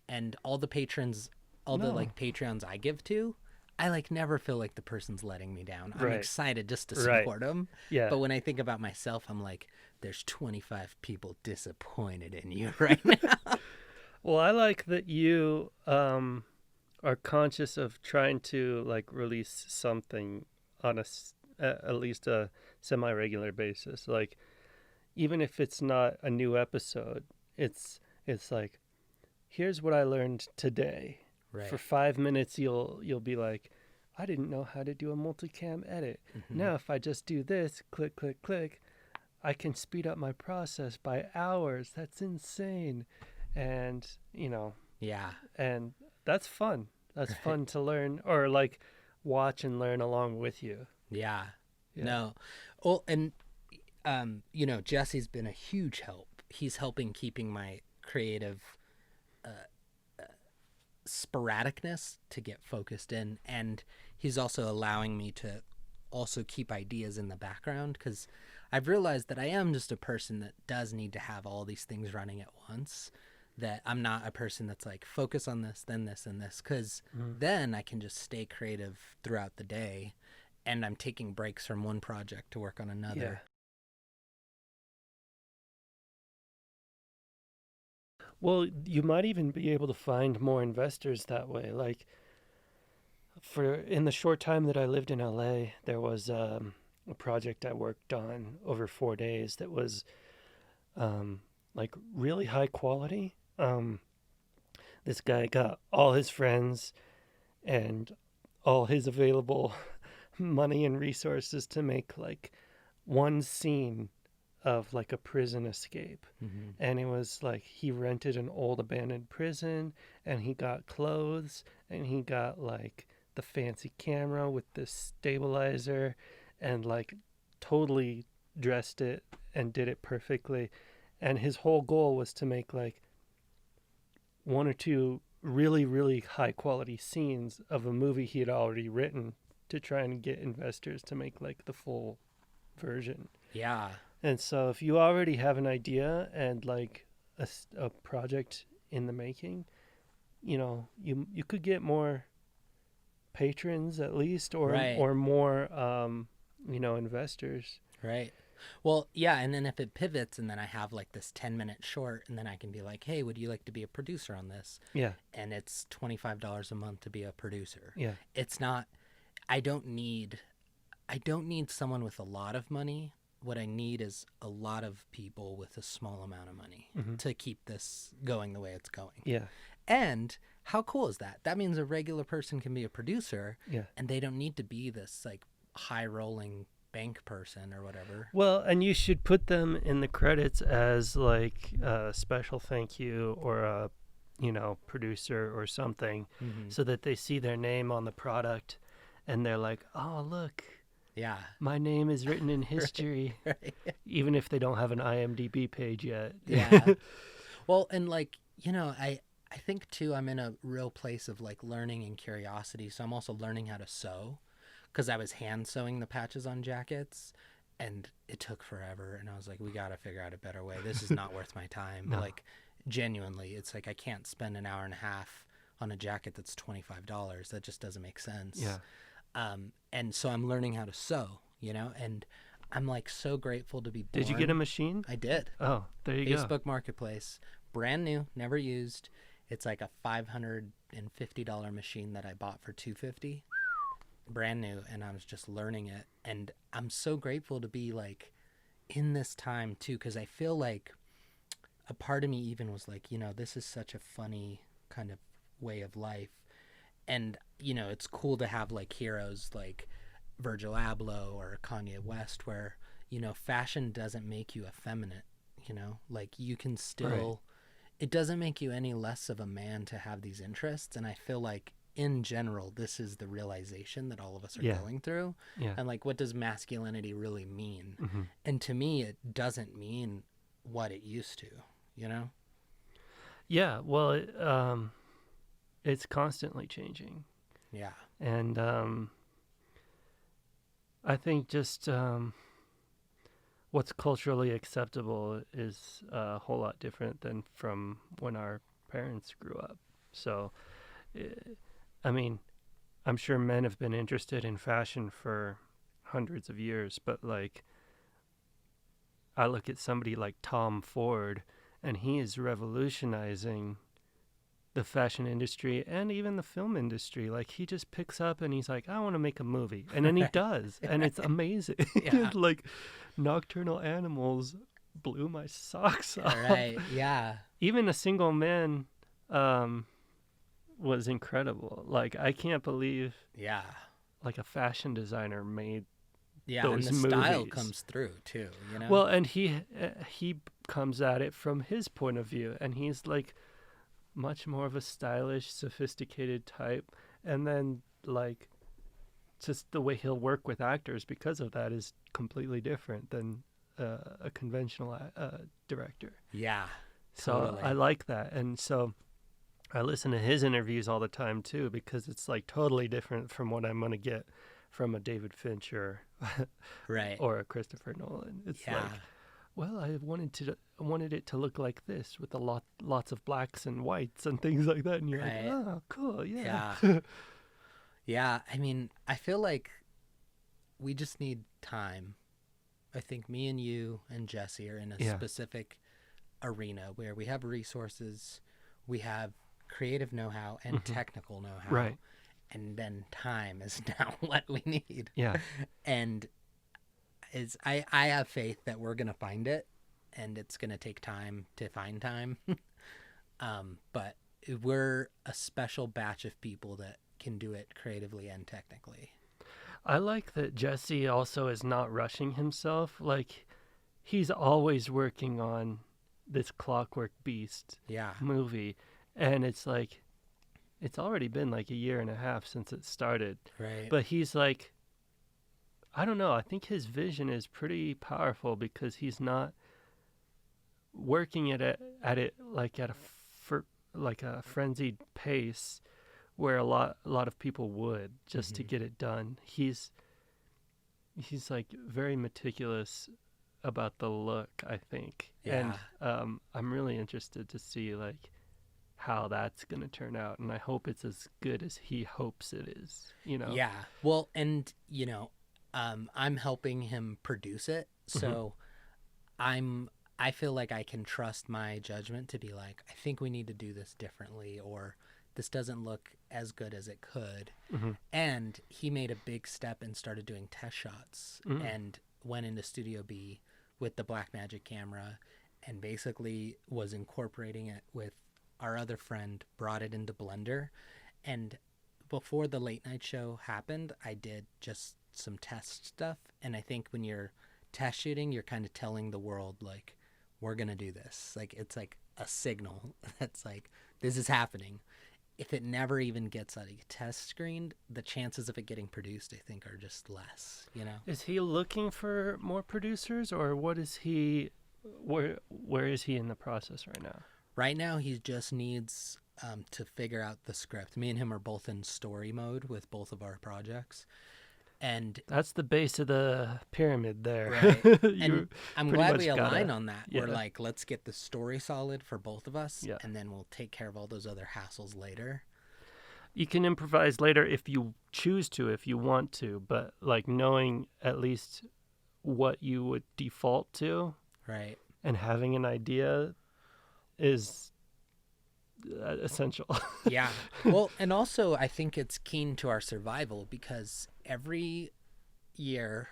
[SPEAKER 1] And all the Patreons I give to, I like never feel like the person's letting me down. I'm excited just to support them.
[SPEAKER 2] Yeah.
[SPEAKER 1] But when I think about myself, I'm like, there's 25 people disappointed in you right now.
[SPEAKER 2] Well, I like that you are conscious of trying to like release something on at least a semi-regular basis. Like, even if it's not a new episode, it's like, here's what I learned today.
[SPEAKER 1] Right.
[SPEAKER 2] For 5 minutes, you'll be like, I didn't know how to do a multicam edit. Mm-hmm. Now, if I just do this, click, click, click, I can speed up my process by hours. That's insane. And,
[SPEAKER 1] yeah.
[SPEAKER 2] And that's fun. That's fun to learn or like watch and learn along with you.
[SPEAKER 1] Yeah. No. Well, and, Jesse's been a huge help. He's helping keeping my creative sporadicness to get focused in. And he's also allowing me to also keep ideas in the background, because I've realized that I am just a person that does need to have all these things running at once. That I'm not a person that's like, focus on this, then this, and this, because then I can just stay creative throughout the day, and I'm taking breaks from one project to work on another.
[SPEAKER 2] Yeah. Well, you might even be able to find more investors that way. Like, in the short time that I lived in LA, there was a project I worked on over 4 days that was like really high quality. This guy got all his friends and all his available money and resources to make like one scene of like a prison escape. Mm-hmm. And it was like he rented an old abandoned prison, and he got clothes, and he got like the fancy camera with the stabilizer, and like totally dressed it and did it perfectly. And his whole goal was to make like 1 or 2 really, really high quality scenes of a movie he had already written to try and get investors to make like the full version.
[SPEAKER 1] Yeah.
[SPEAKER 2] And so if you already have an idea and like a project in the making, you could get more patrons at least, or
[SPEAKER 1] Right.
[SPEAKER 2] more investors.
[SPEAKER 1] Right. Well, yeah, and then if it pivots and then I have like this 10-minute short and then I can be like, "Hey, would you like to be a producer on this?"
[SPEAKER 2] Yeah.
[SPEAKER 1] And it's $25 a month to be a producer.
[SPEAKER 2] Yeah.
[SPEAKER 1] It's not I don't need someone with a lot of money. What I need is a lot of people with a small amount of money to keep this going the way it's going.
[SPEAKER 2] Yeah.
[SPEAKER 1] And how cool is that? That means a regular person can be a producer
[SPEAKER 2] Yeah.
[SPEAKER 1] and they don't need to be this like high rolling bank person or whatever.
[SPEAKER 2] Well, and you should put them in the credits as like a special thank you or a producer or something, so that they see their name on the product and they're like, "Oh, look,
[SPEAKER 1] Yeah.
[SPEAKER 2] my name is written in history."
[SPEAKER 1] Right.
[SPEAKER 2] Even if they don't have an IMDb page yet.
[SPEAKER 1] Yeah. Well, and like, I think too, I'm in a real place of like learning and curiosity. So I'm also learning how to sew because I was hand sewing the patches on jackets and it took forever. And I was like, we got to figure out a better way. This is not worth my time.
[SPEAKER 2] No.
[SPEAKER 1] Like, genuinely, it's like I can't spend an hour and a half on a jacket that's $25. That just doesn't make sense.
[SPEAKER 2] Yeah.
[SPEAKER 1] And so I'm learning how to sew, and I'm like so grateful to be born.
[SPEAKER 2] Did you get a machine?
[SPEAKER 1] I did.
[SPEAKER 2] Oh, there you go.
[SPEAKER 1] Facebook Marketplace, brand new, never used. It's like a $550 machine that I bought for $250, brand new, and I was just learning it. And I'm so grateful to be like in this time too, because I feel like a part of me even was like, this is such a funny kind of way of life. And, it's cool to have like heroes like Virgil Abloh or Kanye West where, fashion doesn't make you effeminate, like you can still,
[SPEAKER 2] Right.
[SPEAKER 1] It doesn't make you any less of a man to have these interests. And I feel like in general, this is the realization that all of us are going through.
[SPEAKER 2] Yeah.
[SPEAKER 1] And like, what does masculinity really mean?
[SPEAKER 2] Mm-hmm.
[SPEAKER 1] And to me, it doesn't mean what it used to,
[SPEAKER 2] Yeah. Well, it's constantly changing.
[SPEAKER 1] Yeah.
[SPEAKER 2] And I think just what's culturally acceptable is a whole lot different than from when our parents grew up. So, I mean, I'm sure men have been interested in fashion for hundreds of years, but like, I look at somebody like Tom Ford, and he is revolutionizing the fashion industry and even the film industry. Like, he just picks up and he's like, I want to make a movie. And then he does. And it's amazing.
[SPEAKER 1] Yeah.
[SPEAKER 2] Like, Nocturnal Animals blew my socks off.
[SPEAKER 1] Right. Yeah.
[SPEAKER 2] Even A Single Man was incredible. Like, I can't believe
[SPEAKER 1] Yeah.
[SPEAKER 2] like a fashion designer made
[SPEAKER 1] And
[SPEAKER 2] those
[SPEAKER 1] the style
[SPEAKER 2] movies.
[SPEAKER 1] comes through too,
[SPEAKER 2] Well, and he comes at it from his point of view, and he's like much more of a stylish, sophisticated type. And then like just the way he'll work with actors because of that is completely different than a conventional director.
[SPEAKER 1] Yeah.
[SPEAKER 2] So
[SPEAKER 1] Totally.
[SPEAKER 2] I like that. And so I listen to his interviews all the time too, because it's like totally different from what I'm going to get from a David Fincher
[SPEAKER 1] Right.
[SPEAKER 2] or a Christopher Nolan. It's like, well, I wanted it to look like this with lots of blacks and whites and things like that. And you're
[SPEAKER 1] Right.
[SPEAKER 2] like, oh, cool, yeah.
[SPEAKER 1] Yeah. Yeah. I mean, I feel like we just need time. I think me and you and Jesse are in a specific arena where we have resources, we have creative know-how and technical know-how.
[SPEAKER 2] Right.
[SPEAKER 1] And then time is now what we need.
[SPEAKER 2] Yeah.
[SPEAKER 1] And I have faith that we're going to find it, and it's going to take time to find time. But we're a special batch of people that can do it creatively and technically.
[SPEAKER 2] I like that Jesse also is not rushing himself. Like, he's always working on this Clockwork Beast movie. And it's like, it's already been like a year and a half since it started.
[SPEAKER 1] Right.
[SPEAKER 2] But he's like, I don't know. I think his vision is pretty powerful because he's not working at it like at a frenzied pace where a lot of people would just to get it done. He's like very meticulous about the look, I think.
[SPEAKER 1] Yeah.
[SPEAKER 2] And I'm really interested to see like how that's going to turn out, and I hope it's as good as he hopes it is, you know.
[SPEAKER 1] Yeah. Well, and I'm helping him produce it,
[SPEAKER 2] Mhm.
[SPEAKER 1] so I feel like I can trust my judgment to be like, I think we need to do this differently, or this doesn't look as good as it could.
[SPEAKER 2] Mhm.
[SPEAKER 1] And he made a big step and started doing test shots and went into Studio B with the Blackmagic camera and basically was incorporating it with our other friend, brought it into Blender. And before the late night show happened, I did just some test stuff. And I think when you're test shooting, you're kind of telling the world, like, we're going to do this. Like, it's like a signal that's like, this is happening. If it never even gets like test screened, the chances of it getting produced, I think, are just less, you know?
[SPEAKER 2] Is he looking for more producers, or what is he? Where is he in the process right now?
[SPEAKER 1] Right now, he just needs to figure out the script. Me and him are both in story mode with both of our projects. And
[SPEAKER 2] That's the base of the pyramid there.
[SPEAKER 1] right.
[SPEAKER 2] You
[SPEAKER 1] And I'm
[SPEAKER 2] pretty
[SPEAKER 1] glad
[SPEAKER 2] much
[SPEAKER 1] we align
[SPEAKER 2] gotta-
[SPEAKER 1] on that.
[SPEAKER 2] yeah.
[SPEAKER 1] We're like, let's get the story solid for both of us,
[SPEAKER 2] Yeah.
[SPEAKER 1] and then we'll take care of all those other hassles later.
[SPEAKER 2] You can improvise later if you choose to, if you want to, but like knowing at least what you would default to
[SPEAKER 1] Right.
[SPEAKER 2] and having an idea is essential.
[SPEAKER 1] Yeah. Well, and also I think it's keen to our survival because every year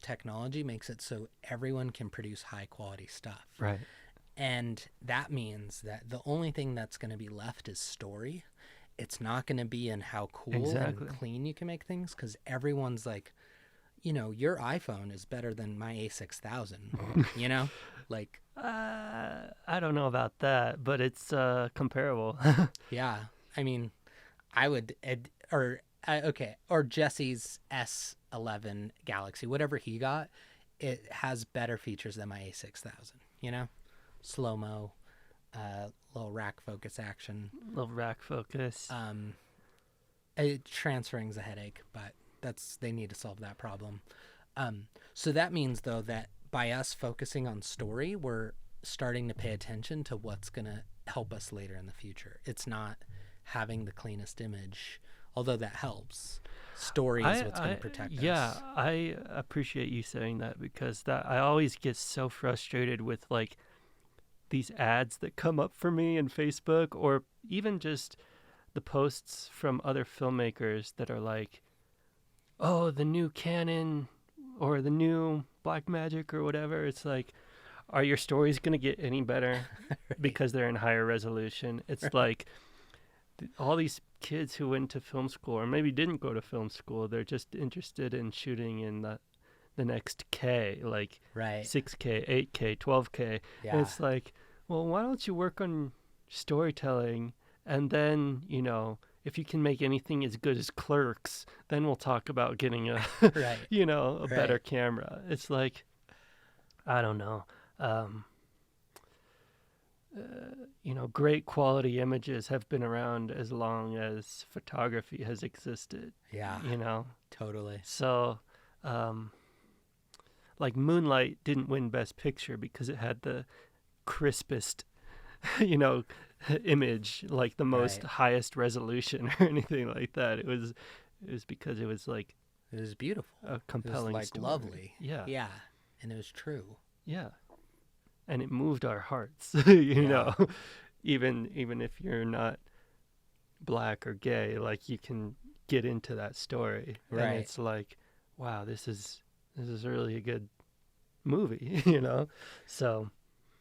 [SPEAKER 1] technology makes it so everyone can produce high quality stuff.
[SPEAKER 2] Right.
[SPEAKER 1] And that means that the only thing that's going to be left is story. It's not going to be in how cool
[SPEAKER 2] Exactly.
[SPEAKER 1] and clean you can make things because everyone's like, your iPhone is better than my A6000, Like,
[SPEAKER 2] I don't know about that, but it's comparable.
[SPEAKER 1] yeah. I mean, I would, or Jesse's S11 Galaxy, whatever he got, it has better features than my A6000, Slow-mo, little rack focus action.
[SPEAKER 2] Little rack focus.
[SPEAKER 1] Transferring's a headache, but they need to solve that problem. So that means, though, that by us focusing on story, we're starting to pay attention to what's going to help us later in the future. It's not having the cleanest image, although that helps. Story is what's going to protect us.
[SPEAKER 2] Yeah, I appreciate you saying that because I always get so frustrated with like these ads that come up for me in Facebook, or even just the posts from other filmmakers that are like, oh, the new Canon or the new Blackmagic or whatever. It's like, are your stories going to get any better
[SPEAKER 1] Right.
[SPEAKER 2] because they're in higher resolution? It's like all these kids who went to film school or maybe didn't go to film school, they're just interested in shooting in the next K, like
[SPEAKER 1] Right.
[SPEAKER 2] 6K, 8K, 12K.
[SPEAKER 1] Yeah.
[SPEAKER 2] And it's like, well, why don't you work on storytelling, and then, if you can make anything as good as Clerks, then we'll talk about getting a,
[SPEAKER 1] Right.
[SPEAKER 2] a better
[SPEAKER 1] Right.
[SPEAKER 2] camera. It's like, I don't know. Great quality images have been around as long as photography has existed,
[SPEAKER 1] Yeah. Totally.
[SPEAKER 2] So, like Moonlight didn't win Best Picture because it had the crispest, image, like the most
[SPEAKER 1] Right.
[SPEAKER 2] highest resolution or anything like that. It was because it was like
[SPEAKER 1] It was beautiful.
[SPEAKER 2] a
[SPEAKER 1] It
[SPEAKER 2] compelling
[SPEAKER 1] was like
[SPEAKER 2] story.
[SPEAKER 1] lovely.
[SPEAKER 2] Yeah.
[SPEAKER 1] Yeah. And it was true.
[SPEAKER 2] Yeah. And it moved our hearts,
[SPEAKER 1] Yeah.
[SPEAKER 2] even if you're not black or gay, like you can get into that story.
[SPEAKER 1] Right.
[SPEAKER 2] And it's like, wow, this is really a good movie, So,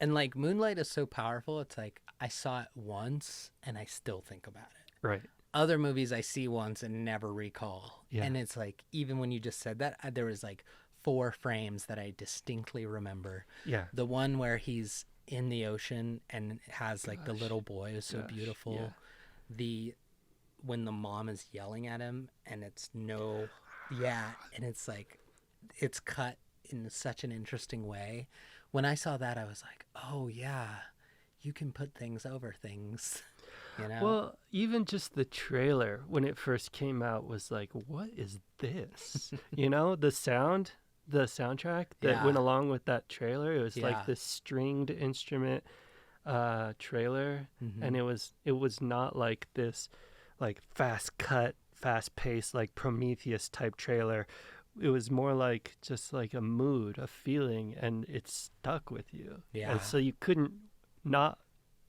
[SPEAKER 1] And like Moonlight is so powerful. It's like I saw it once and I still think about it.
[SPEAKER 2] right.
[SPEAKER 1] Other movies I see once and never recall.
[SPEAKER 2] Yeah.
[SPEAKER 1] And it's like, even when you just said that, there was like 4 frames that I distinctly remember.
[SPEAKER 2] Yeah.
[SPEAKER 1] The one where he's in the ocean and has like the
[SPEAKER 2] Gosh.
[SPEAKER 1] little boy is so
[SPEAKER 2] Gosh,
[SPEAKER 1] beautiful.
[SPEAKER 2] yeah.
[SPEAKER 1] When the mom is yelling at him and it's and it's like, it's cut in such an interesting way. When I saw that, I was like, oh yeah, you can put things over things,
[SPEAKER 2] Well, even just the trailer when it first came out was like, what is this? The sound the soundtrack that went along with that trailer. It was
[SPEAKER 1] Yeah.
[SPEAKER 2] like this stringed instrument trailer, and it was not like this like fast cut, fast paced like Prometheus type trailer. It was more like just like a mood, a feeling, and it stuck with you.
[SPEAKER 1] Yeah.
[SPEAKER 2] And so you couldn't not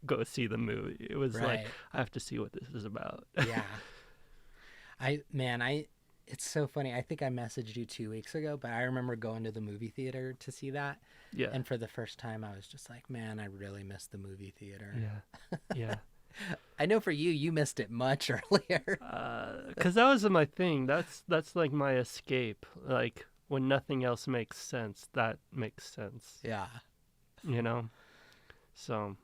[SPEAKER 2] go see the movie. It was like,
[SPEAKER 1] Right.
[SPEAKER 2] I have to see what this is about.
[SPEAKER 1] Yeah. It's so funny. I think I messaged you 2 weeks ago, but I remember going to the movie theater to see that.
[SPEAKER 2] Yeah.
[SPEAKER 1] And for the first time, I was just like, man, I really missed the movie theater.
[SPEAKER 2] Yeah. Yeah.
[SPEAKER 1] I know for you, you missed it much earlier.
[SPEAKER 2] Because that was my thing. That's like my escape. Like when nothing else makes sense, that makes sense.
[SPEAKER 1] Yeah.
[SPEAKER 2] You know? So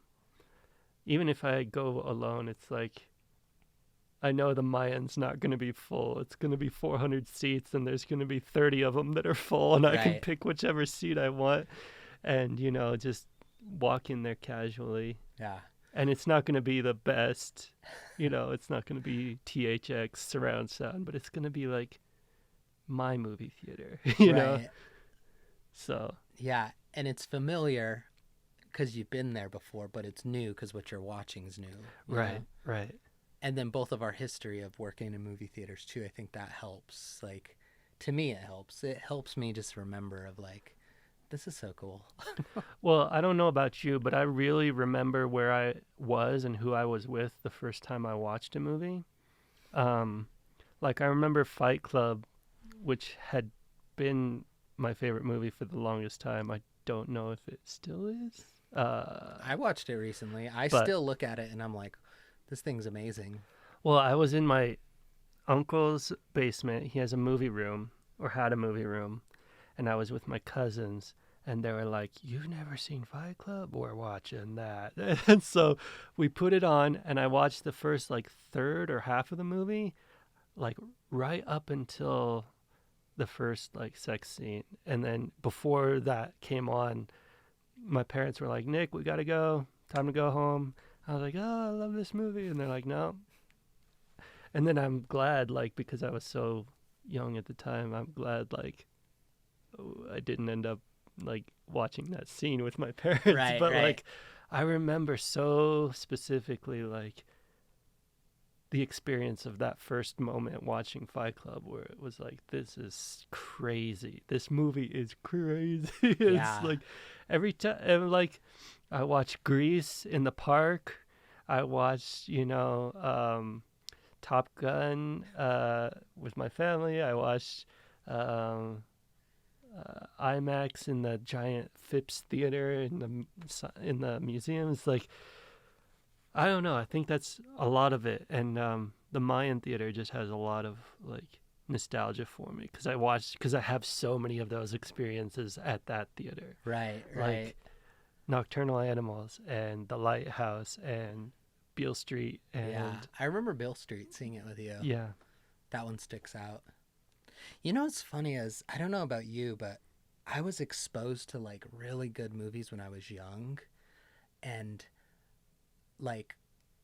[SPEAKER 2] even if I go alone, it's like I know the Mayan's not going to be full. It's going to be 400 seats, and there's going to be 30 of them that are full, and I can
[SPEAKER 1] Right.
[SPEAKER 2] pick whichever seat I want and, you know, just walk in there casually.
[SPEAKER 1] Yeah.
[SPEAKER 2] And it's not going to be the best, you know, it's not going to be THX surround sound, but it's going to be like my movie theater, you know?
[SPEAKER 1] Right.
[SPEAKER 2] So,
[SPEAKER 1] Yeah. And it's familiar because you've been there before, but it's new because what you're watching is new. you
[SPEAKER 2] right,
[SPEAKER 1] know?
[SPEAKER 2] right.
[SPEAKER 1] And then both of our history of working in movie theaters too, I think that helps. Like, to me, it helps. It helps me just remember of like, this is so cool.
[SPEAKER 2] Well, I don't know about you, but I really remember where I was and who I was with the first time I watched a movie. Like I remember Fight Club, which had been my favorite movie for the longest time. I don't know if it still is.
[SPEAKER 1] I watched it recently. I
[SPEAKER 2] But-
[SPEAKER 1] still look at it and I'm like, this thing's amazing.
[SPEAKER 2] Well, I was in my uncle's basement. He has a movie room, or had a movie room, and I was with my cousins, and they were like, "You've never seen Fight Club? We're watching that." And so we put it on, and I watched the first like third or half of the movie, like right up until the first like sex scene, and then before that came on, my parents were like, "Nick, we gotta go. Time to go home." I was like, "Oh, I love this movie," and they're like, "No." And then I'm glad, like, because I was so young at the time, I'm glad, like, I didn't end up, like, watching that scene with my parents.
[SPEAKER 1] Right,
[SPEAKER 2] but,
[SPEAKER 1] right.
[SPEAKER 2] like, I remember so specifically, like, the experience of that first moment watching Fight Club where it was like, this is crazy. This movie is crazy. It's
[SPEAKER 1] Yeah.
[SPEAKER 2] like every time, like, I watched Grease in the park. I watched, you know, Top Gun with my family. I watched IMAX in the giant Phipps Theater in the museum. It's like, I don't know. I think that's a lot of it, and the Mayan Theater just has a lot of like nostalgia for me because I have so many of those experiences at that theater.
[SPEAKER 1] Right,
[SPEAKER 2] Like,
[SPEAKER 1] right.
[SPEAKER 2] Nocturnal Animals and The Lighthouse and Beale Street and
[SPEAKER 1] Yeah. I remember Bill Street seeing it with you.
[SPEAKER 2] yeah.
[SPEAKER 1] That one sticks out. You know what's funny is, I don't know about you, but I was exposed to like really good movies when I was young. And like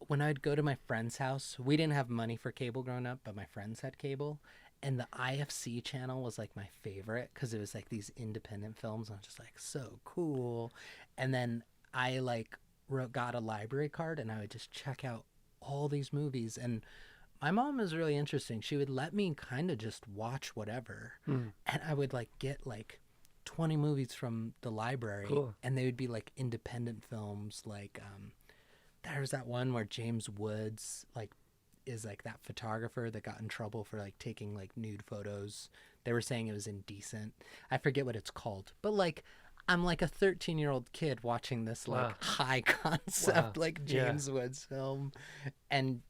[SPEAKER 1] when I'd go to my friend's house, we didn't have money for cable growing up, but my friends had cable. And the IFC channel was like my favorite because it was like these independent films. And I was just like, so cool. And then I like got a library card and I would just check out all these movies. And my mom was really interesting. She would let me kind of just watch whatever.
[SPEAKER 2] Mm.
[SPEAKER 1] And I would like get like 20 movies from the library.
[SPEAKER 2] Cool.
[SPEAKER 1] And they would be like independent films. Like there's that one where James Woods like is like that photographer that got in trouble for like taking like nude photos. They were saying it was indecent. I forget what it's called. But like I'm like a 13-year-old kid watching this like
[SPEAKER 2] Wow.
[SPEAKER 1] high concept
[SPEAKER 2] Wow.
[SPEAKER 1] like
[SPEAKER 2] Yeah.
[SPEAKER 1] James Woods film. And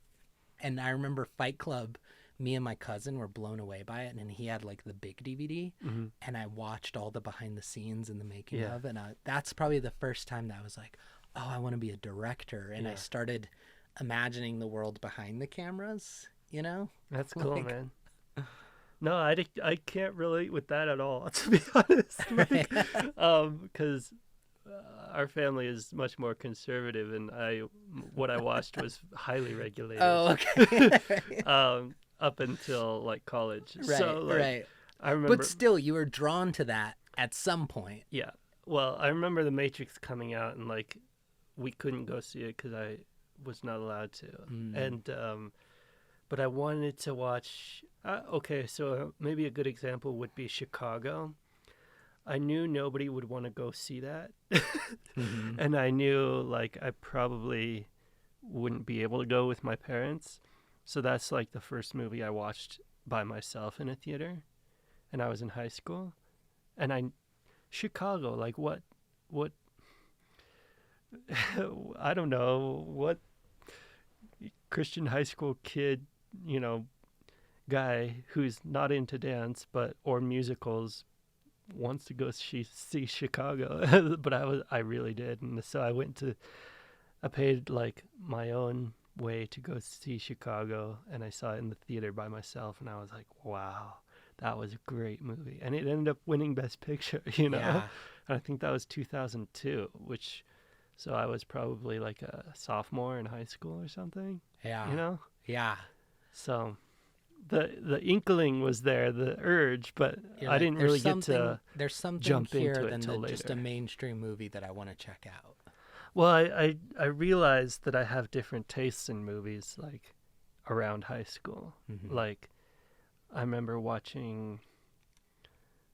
[SPEAKER 1] I remember Fight Club, me and my cousin were blown away by it, and he had like the big DVD,
[SPEAKER 2] Mm-hmm.
[SPEAKER 1] and I watched all the behind the scenes and the making
[SPEAKER 2] Yeah.
[SPEAKER 1] of, and that's probably the first time that I was like, oh, I want to be a director, and I
[SPEAKER 2] Yeah.
[SPEAKER 1] started imagining the world behind the cameras, you know?
[SPEAKER 2] That's cool,
[SPEAKER 1] Like-
[SPEAKER 2] man. No, I can't relate with that at all, to be honest. Like, because our family is much more conservative, and what I watched was highly regulated.
[SPEAKER 1] Oh, okay.
[SPEAKER 2] Up until like college.
[SPEAKER 1] Right,
[SPEAKER 2] So like,
[SPEAKER 1] right.
[SPEAKER 2] I remember.
[SPEAKER 1] But still, you were drawn to that at some point.
[SPEAKER 2] Yeah. Well, I remember The Matrix coming out, and like we couldn't go see it because I was not allowed to. And but I wanted to watch. Okay, so maybe a good example would be Chicago. I knew nobody would want to go see that, and I knew like I probably wouldn't be able to go with my parents. So that's like the first movie I watched by myself in a theater, and I was in high school, and Chicago, like what I don't know what Christian high school kid, guy who's not into dance or musicals wants to go see Chicago. But I really did, and so I paid like my own way to go see Chicago, and I saw it in the theater by myself, and I was like, wow, that was a great movie. And it ended up winning Best Picture,
[SPEAKER 1] Yeah.
[SPEAKER 2] And I think that was 2002, so I was probably like a sophomore in high school or something.
[SPEAKER 1] Yeah. Yeah.
[SPEAKER 2] So the inkling was there, the urge, but I didn't really get to
[SPEAKER 1] there's something
[SPEAKER 2] jump
[SPEAKER 1] here
[SPEAKER 2] into it
[SPEAKER 1] than
[SPEAKER 2] till later.
[SPEAKER 1] just a mainstream movie that I want to check out.
[SPEAKER 2] Well, I realized that I have different tastes in movies, like around high school. Like I remember watching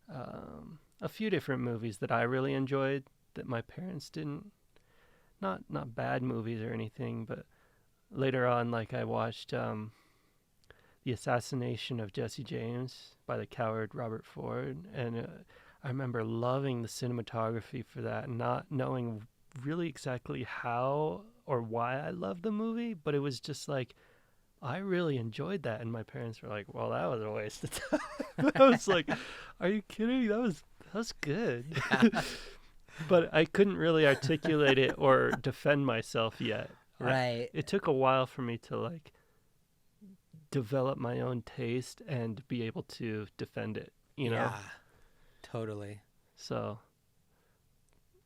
[SPEAKER 2] a few different movies that I really enjoyed that my parents didn't. Not bad movies or anything, but later on, like I watched The Assassination of Jesse James by the coward Robert Ford, and I remember loving the cinematography for that, and not knowing really exactly how or why I loved the movie, but it was just like I really enjoyed that, and my parents were like, "Well, that was a waste of time." I was like, "Are you kidding? That was good."
[SPEAKER 1] Yeah.
[SPEAKER 2] But I couldn't really articulate it or defend myself yet.
[SPEAKER 1] Right.
[SPEAKER 2] It took a while for me to like develop my own taste and be able to defend it,
[SPEAKER 1] Yeah. Totally.
[SPEAKER 2] So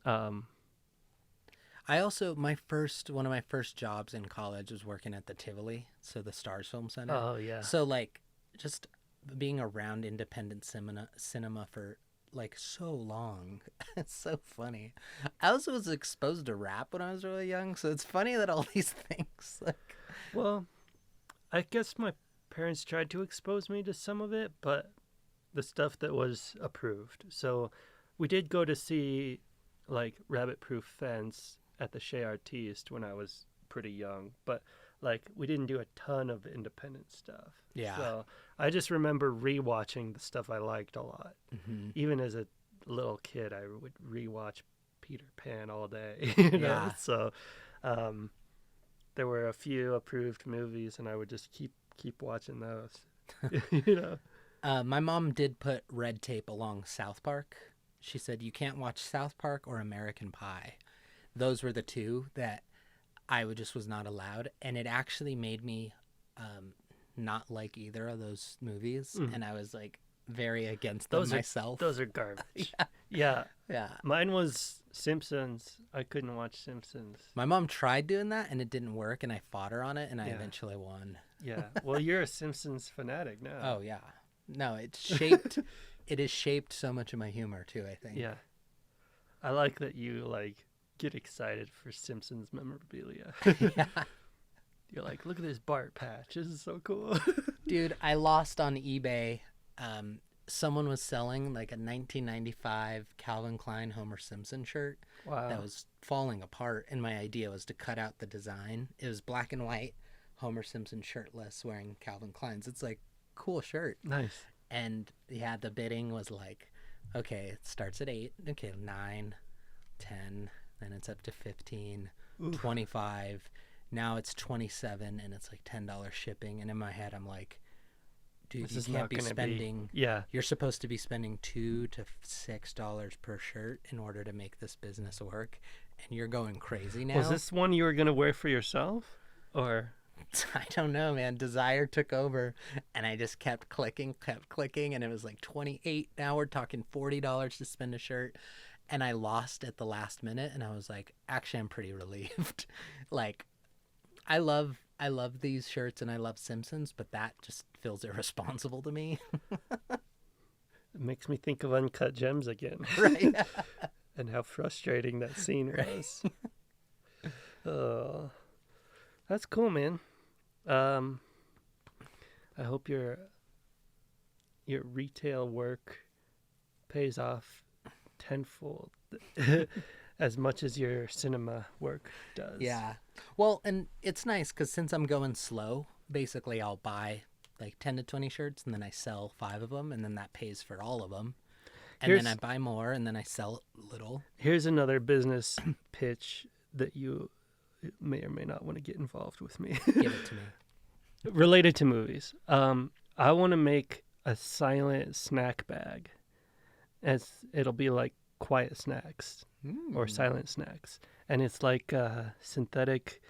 [SPEAKER 1] I also one of my first jobs in college was working at the Tivoli, so the Stars Film Center.
[SPEAKER 2] oh yeah.
[SPEAKER 1] So like just being around independent cinema for like so long. It's so funny. I also was exposed to rap when I was really young, so it's funny that all these things like
[SPEAKER 2] Well, I guess my parents tried to expose me to some of it, but the stuff that was approved. So we did go to see like Rabbit Proof Fence at the Chez Artiste when I was pretty young, but like we didn't do a ton of independent stuff.
[SPEAKER 1] Yeah.
[SPEAKER 2] So I just remember rewatching the stuff I liked a lot. Even as a little kid, I would rewatch Peter Pan all day.
[SPEAKER 1] Yeah.
[SPEAKER 2] So there were a few approved movies, and I would just keep watching those.
[SPEAKER 1] My mom did put red tape along South Park. She said you can't watch South Park or American Pie. Those were the two that I was not allowed, and it actually made me not like either of those movies, and I was like very against them myself.
[SPEAKER 2] Those are garbage.
[SPEAKER 1] Yeah.
[SPEAKER 2] Yeah. Mine was Simpsons. I couldn't watch Simpsons.
[SPEAKER 1] My mom tried doing that, and it didn't work, and I fought her on it, and I eventually won.
[SPEAKER 2] Yeah. Well, you're a Simpsons fanatic now.
[SPEAKER 1] Oh yeah. No, it has shaped so much of my humor too, I think.
[SPEAKER 2] Yeah. I like that you like get excited for Simpsons memorabilia.
[SPEAKER 1] Yeah.
[SPEAKER 2] You're like, look at this Bart patch. This is so cool.
[SPEAKER 1] Dude, I lost on eBay. Someone was selling like a 1995 Calvin Klein Homer Simpson shirt that was falling apart, and my idea was to cut out the design. It was black and white, Homer Simpson shirtless wearing Calvin Kleins. It's like cool shirt.
[SPEAKER 2] Nice.
[SPEAKER 1] And yeah, the bidding was like, okay, it starts at 8, okay, 9, 10, then it's up to 15, 25. Now it's 27, and it's like $10 shipping. And in my head, I'm like, dude, you can't be spending.
[SPEAKER 2] Yeah.
[SPEAKER 1] You're supposed to be spending $2 to $6 per shirt in order to make this business work, and you're going crazy now.
[SPEAKER 2] Was this one you were gonna wear for yourself, or?
[SPEAKER 1] I don't know, man. Desire took over, and I just kept clicking, and it was like 28. Now we're talking $40 to spend a shirt, and I lost at the last minute, and I was like, actually, I'm pretty relieved. Like, I love these shirts, and I love Simpsons, but that just feels irresponsible to me.
[SPEAKER 2] It makes me think of Uncut Gems again.
[SPEAKER 1] Right.
[SPEAKER 2] And how frustrating that scene was. Oh, that's cool, man. I hope your retail work pays off tenfold as much as your cinema work does.
[SPEAKER 1] Yeah. Well, and it's nice because since I'm going slow, basically I'll buy like 10 to 20 shirts and then I sell 5 of them and then that pays for all of them. And then I buy more and then I sell little. Here's
[SPEAKER 2] another business pitch that you may or may not want to get involved with me.
[SPEAKER 1] Give it to me.
[SPEAKER 2] Related to movies. I want to make a silent snack bag. It'll be like quiet snacks or silent snacks. And it's like a synthetic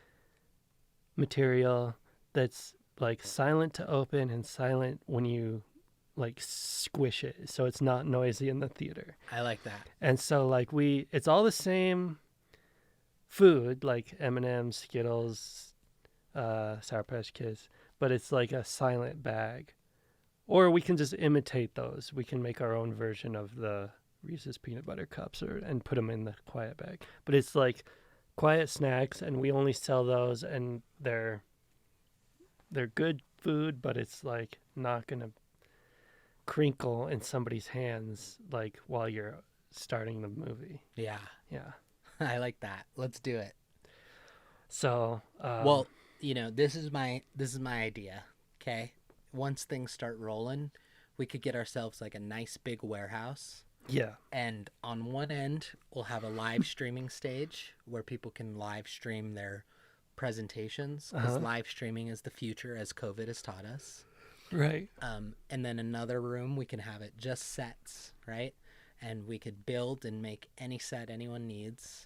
[SPEAKER 2] material that's like silent to open and silent when you like squish it, so it's not noisy in the theater.
[SPEAKER 1] I like that.
[SPEAKER 2] And so like it's all the same food, like M&M's, Skittles, Sour Patch Kids, but it's like a silent bag. Or we can just imitate those. We can make our own version of the Reese's peanut butter cups and put them in the quiet bag. But it's like quiet snacks, and we only sell those, and they're good food, but it's like not gonna crinkle in somebody's hands like while you're starting the movie.
[SPEAKER 1] Yeah. I like that. Let's do it.
[SPEAKER 2] So
[SPEAKER 1] well, this is my idea. Okay, once things start rolling, we could get ourselves like a nice big warehouse.
[SPEAKER 2] Yeah.
[SPEAKER 1] And on one end we'll have a live streaming stage where people can live stream their presentations, because live streaming is the future, as COVID has taught us.
[SPEAKER 2] Right.
[SPEAKER 1] And then another room, we can have it just sets, right? And we could build and make any set anyone needs.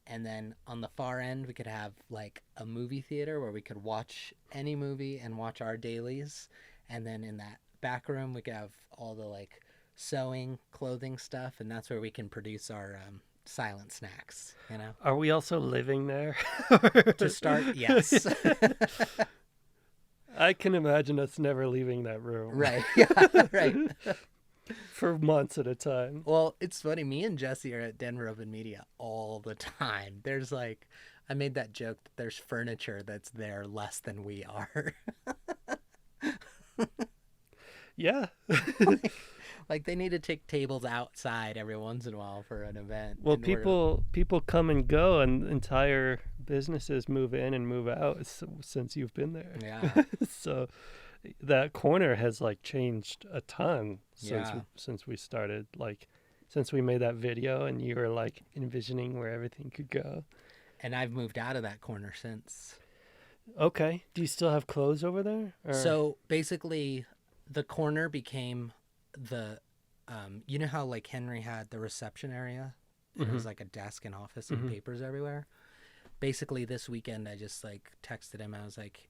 [SPEAKER 1] And then on the far end, we could have like a movie theater where we could watch any movie and watch our dailies. And then in that back room, we could have all the like sewing, clothing stuff. And that's where we can produce our silent snacks,
[SPEAKER 2] Are we also living there?
[SPEAKER 1] To start, yes.
[SPEAKER 2] I can imagine us never leaving that room.
[SPEAKER 1] Right. Yeah, right.
[SPEAKER 2] For months at a time.
[SPEAKER 1] Well, it's funny. Me and Jesse are at Denver Open Media all the time. There's like, I made that joke that there's furniture that's there less than we are.
[SPEAKER 2] Yeah.
[SPEAKER 1] Like they need to take tables outside every once in a while for an event.
[SPEAKER 2] Well, people come and go, and entire businesses move in and move out since you've been there.
[SPEAKER 1] Yeah.
[SPEAKER 2] So that corner has like changed a ton since we started, like since we made that video and you were like envisioning where everything could go.
[SPEAKER 1] And I've moved out of that corner since.
[SPEAKER 2] Okay. Do you still have clothes over there? Or?
[SPEAKER 1] So basically the corner became the you know how like Henry had the reception area? It was like a desk and office and papers everywhere. Basically this weekend I just like texted him. I was like,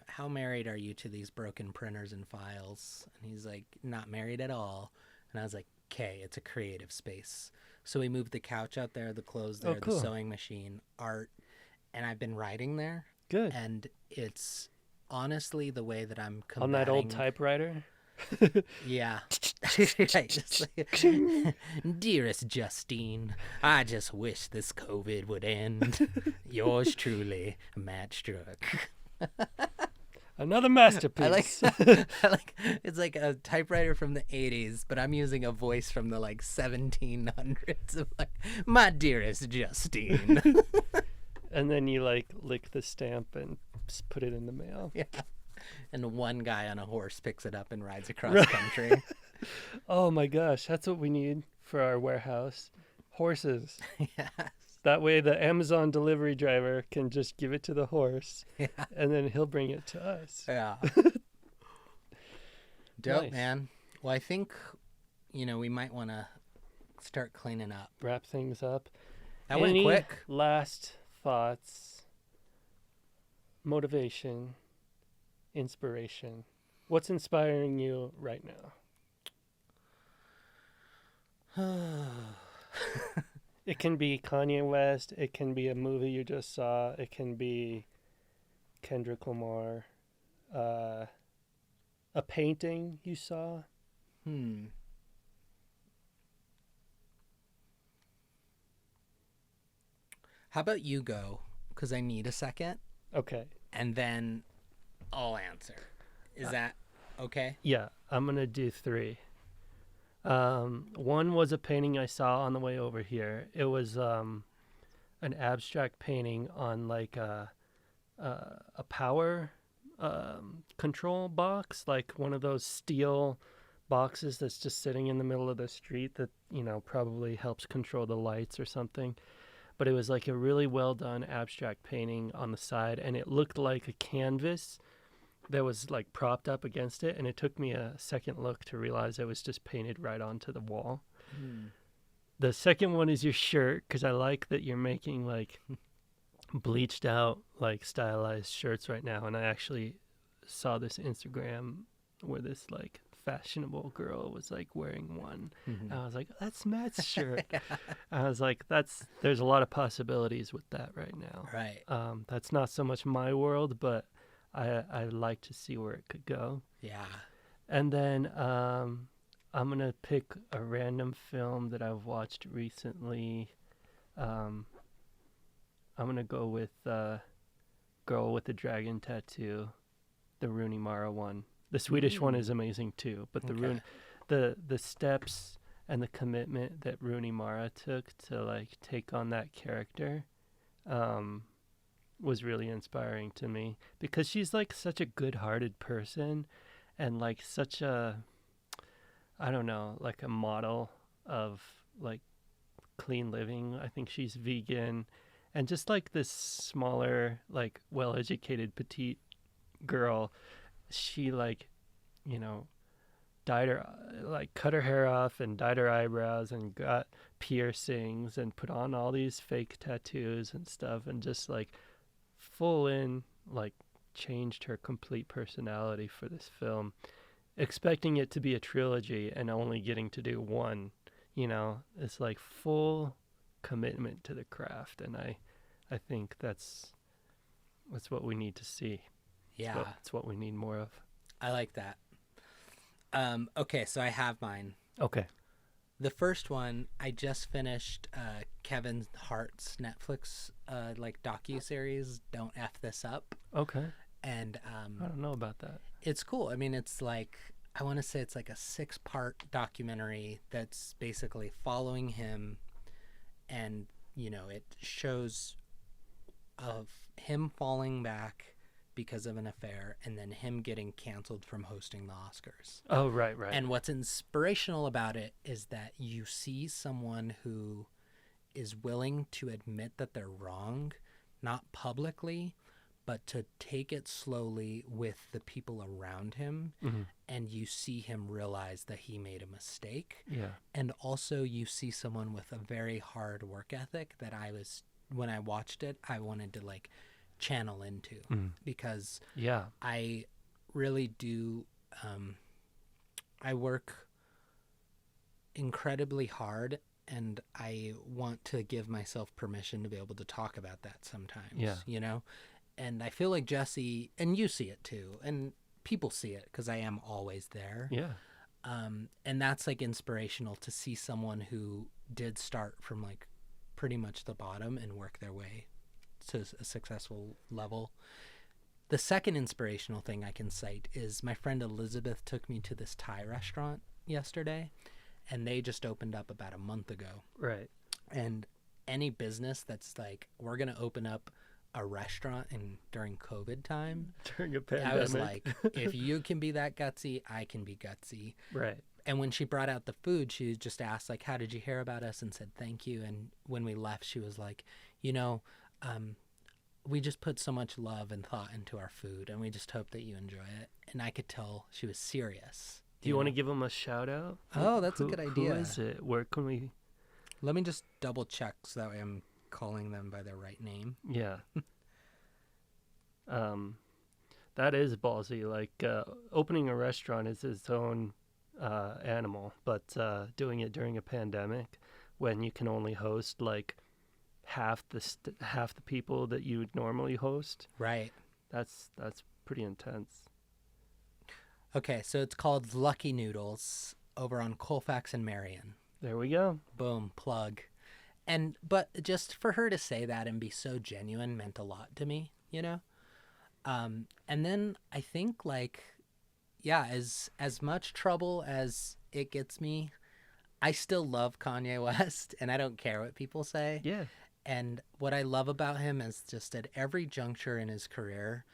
[SPEAKER 1] how married are you to these broken printers and files? And he's like, not married at all. And I was like, okay, it's a creative space. So we moved the couch out there, the clothes there,
[SPEAKER 2] cool.
[SPEAKER 1] The sewing machine, art, and I've been writing there.
[SPEAKER 2] Good.
[SPEAKER 1] And it's honestly the way that I'm combating...
[SPEAKER 2] On that old typewriter?
[SPEAKER 1] Yeah. Just like, dearest Justine, I just wish this COVID would end. Yours truly, Matt Struck.
[SPEAKER 2] Another masterpiece.
[SPEAKER 1] I like it's like a typewriter from the 80s, but I'm using a voice from the like 1700s of like, my dearest Justine.
[SPEAKER 2] And then you like lick the stamp and put it in the mail.
[SPEAKER 1] Yeah. And one guy on a horse picks it up and rides across country.
[SPEAKER 2] Oh my gosh, that's what we need for our warehouse. Horses.
[SPEAKER 1] Yes.
[SPEAKER 2] That way the Amazon delivery driver can just give it to the horse.
[SPEAKER 1] Yeah.
[SPEAKER 2] And then he'll bring it to us.
[SPEAKER 1] Yeah. Dope,
[SPEAKER 2] Nice.
[SPEAKER 1] man. Well, I think, we might want to start cleaning up.
[SPEAKER 2] Wrap things up.
[SPEAKER 1] That went
[SPEAKER 2] Any
[SPEAKER 1] quick.
[SPEAKER 2] Last thoughts, motivation, inspiration. What's inspiring you right now? It can be Kanye West. It can be a movie you just saw. It can be Kendrick Lamar. A painting you saw.
[SPEAKER 1] How about you go? Because I need a second,
[SPEAKER 2] Okay.
[SPEAKER 1] and then I'll answer. Is that okay?
[SPEAKER 2] Yeah, I'm gonna do 3. One was a painting I saw on the way over here. It was an abstract painting on like a power control box, like one of those steel boxes that's just sitting in the middle of the street that, probably helps control the lights or something. But it was like a really well done abstract painting on the side, and it looked like a canvas that was like propped up against it, and it took me a second look to realize it was just painted right onto the wall. The second one is your shirt, because I like that you're making like bleached out, like stylized shirts right now. And I actually saw this Instagram where this like fashionable girl was like wearing one. And I was like, that's Matt's shirt. I was like, there's a lot of possibilities with that right now.
[SPEAKER 1] Right.
[SPEAKER 2] That's not so much my world, but I'd like to see where it could go.
[SPEAKER 1] Yeah.
[SPEAKER 2] And then I'm going to pick a random film that I've watched recently. I'm going to go with Girl with the Dragon Tattoo, the Rooney Mara one. The Swedish one is amazing too, but the steps and the commitment that Rooney Mara took to like take on that character was really inspiring to me, because she's like such a good-hearted person and like such a, I don't know, like a model of like clean living. I think she's vegan, and just like this smaller, like well-educated petite girl, she like, dyed her, like cut her hair off and dyed her eyebrows and got piercings and put on all these fake tattoos and stuff, and just like full in like changed her complete personality for this film, expecting it to be a trilogy and only getting to do one. It's like full commitment to the craft, and I think that's what we need to see.
[SPEAKER 1] Yeah.
[SPEAKER 2] It's what we need more of.
[SPEAKER 1] I like that. Okay, so I have mine.
[SPEAKER 2] Okay.
[SPEAKER 1] The first one, I just finished Kevin Hart's Netflix like docuseries, Don't F This Up.
[SPEAKER 2] Okay.
[SPEAKER 1] And
[SPEAKER 2] I don't know about that.
[SPEAKER 1] it's cool. I mean, it's like, I want to say it's like a 6-part documentary that's basically following him, and it shows of him falling back because of an affair, and then him getting canceled from hosting the Oscars.
[SPEAKER 2] Oh, right.
[SPEAKER 1] And what's inspirational about it is that you see someone who is willing to admit that they're wrong, not publicly, but to take it slowly with the people around him. And you see him realize that he made a mistake.
[SPEAKER 2] Yeah.
[SPEAKER 1] And also you see someone with a very hard work ethic that when I watched it, I wanted to like channel into, because I really do. I work incredibly hard, and I want to give myself permission to be able to talk about that sometimes. And I feel like Jesse, and you see it too, and people see it because I am always there.
[SPEAKER 2] Yeah.
[SPEAKER 1] And that's like inspirational to see someone who did start from like pretty much the bottom and work their way to a successful level. The second inspirational thing I can cite is my friend Elizabeth took me to this Thai restaurant yesterday, and they just opened up about a month ago.
[SPEAKER 2] Right.
[SPEAKER 1] And any business that's like, we're going to open up a restaurant during COVID time,
[SPEAKER 2] During a pandemic.
[SPEAKER 1] I was like, if you can be that gutsy, I can be gutsy.
[SPEAKER 2] Right.
[SPEAKER 1] And when she brought out the food, she just asked, like, how did you hear about us? And said, thank you. And when we left, she was like, we just put so much love and thought into our food, and we just hope that you enjoy it. And I could tell she was serious.
[SPEAKER 2] Do you want to give them a shout out?
[SPEAKER 1] Oh, that's a good idea.
[SPEAKER 2] Who is it? Where can we?
[SPEAKER 1] Let me just double check so that way I'm calling them by their right name.
[SPEAKER 2] Yeah. That is ballsy. Like opening a restaurant is its own animal, but doing it during a pandemic when you can only host like half the people that you would normally host.
[SPEAKER 1] Right.
[SPEAKER 2] That's pretty intense.
[SPEAKER 1] Okay, so it's called Lucky Noodles over on Colfax and Marion.
[SPEAKER 2] There we go.
[SPEAKER 1] Boom, plug. But just for her to say that and be so genuine meant a lot to me, you know? And then I think, like, yeah, as much trouble as it gets me, I still love Kanye West, and I don't care what people say.
[SPEAKER 2] Yeah.
[SPEAKER 1] And what I love about him is just at every juncture in his career,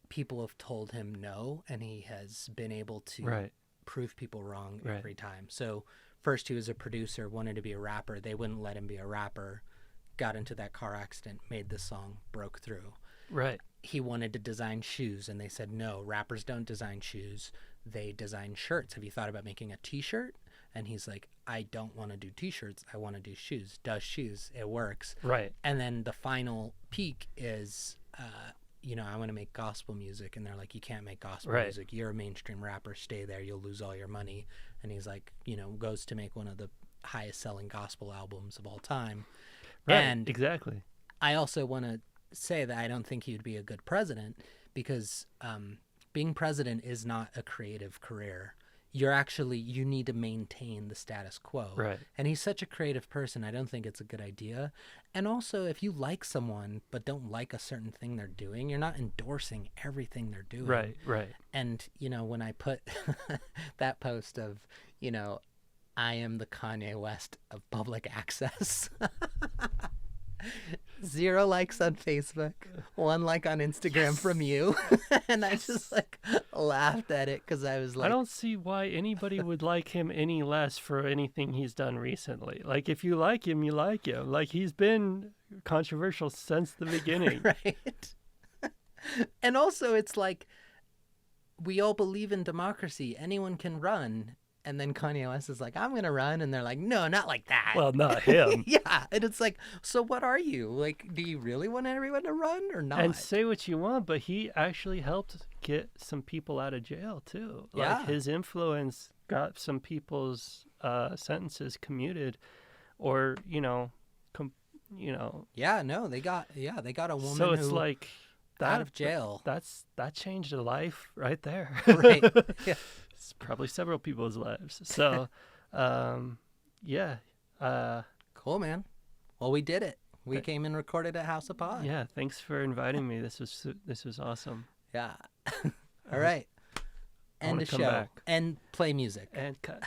[SPEAKER 1] people have told him no, and he has been able to
[SPEAKER 2] Right.
[SPEAKER 1] prove people wrong
[SPEAKER 2] Right.
[SPEAKER 1] every time. So first he was a producer, wanted to be a rapper. They wouldn't let him be a rapper. Got into that car accident, made this song, broke through.
[SPEAKER 2] Right.
[SPEAKER 1] He wanted to design shoes, and they said, no, rappers don't design shoes. They design shirts. Have you thought about making a t-shirt? And he's like, I don't want to do t-shirts. I want to do shoes. Does shoes. It works.
[SPEAKER 2] Right.
[SPEAKER 1] And then the final peak is, I want to make gospel music. And they're like, you can't make gospel
[SPEAKER 2] Right.
[SPEAKER 1] music. You're a mainstream rapper. Stay there. You'll lose all your money. And he's like, goes to make one of the highest selling gospel albums of all time.
[SPEAKER 2] Right.
[SPEAKER 1] And
[SPEAKER 2] Exactly.
[SPEAKER 1] I also want to say that I don't think he would be a good president because being president is not a creative career. You need to maintain the status quo.
[SPEAKER 2] Right.
[SPEAKER 1] And he's such a creative person, I don't think it's a good idea. And also, if you like someone but don't like a certain thing they're doing, you're not endorsing everything they're doing.
[SPEAKER 2] Right. Right.
[SPEAKER 1] And, when I put that post of, I am the Kanye West of public access. 0 likes on Facebook, 1 like on Instagram from you. And I just laughed at it because I was like,
[SPEAKER 2] I don't see why anybody would like him any less for anything he's done recently. Like, if you like him, you like him. Like, he's been controversial since the beginning.
[SPEAKER 1] right. And also, it's like, we all believe in democracy. Anyone can run. And then Kanye West is like, I'm going to run. And they're like, no, not like that.
[SPEAKER 2] Well, not him.
[SPEAKER 1] Yeah. And it's like, so what are you? Like, do you really want everyone to run or not?
[SPEAKER 2] And say what you want, but he actually helped get some people out of jail, too. Like,
[SPEAKER 1] Yeah.
[SPEAKER 2] his influence got some people's sentences commuted or,
[SPEAKER 1] Yeah, no, they got a woman
[SPEAKER 2] so it's
[SPEAKER 1] who
[SPEAKER 2] like
[SPEAKER 1] out of jail.
[SPEAKER 2] That changed a life right there.
[SPEAKER 1] Right. Yeah.
[SPEAKER 2] It's probably several people's lives. So, yeah.
[SPEAKER 1] Cool, man. Well, we did it. We came and recorded at House of Pod.
[SPEAKER 2] Yeah. Thanks for inviting me. This was awesome.
[SPEAKER 1] Yeah. All right.
[SPEAKER 2] I
[SPEAKER 1] End
[SPEAKER 2] wanna
[SPEAKER 1] the
[SPEAKER 2] come
[SPEAKER 1] show.
[SPEAKER 2] back.
[SPEAKER 1] And play music.
[SPEAKER 2] And cut.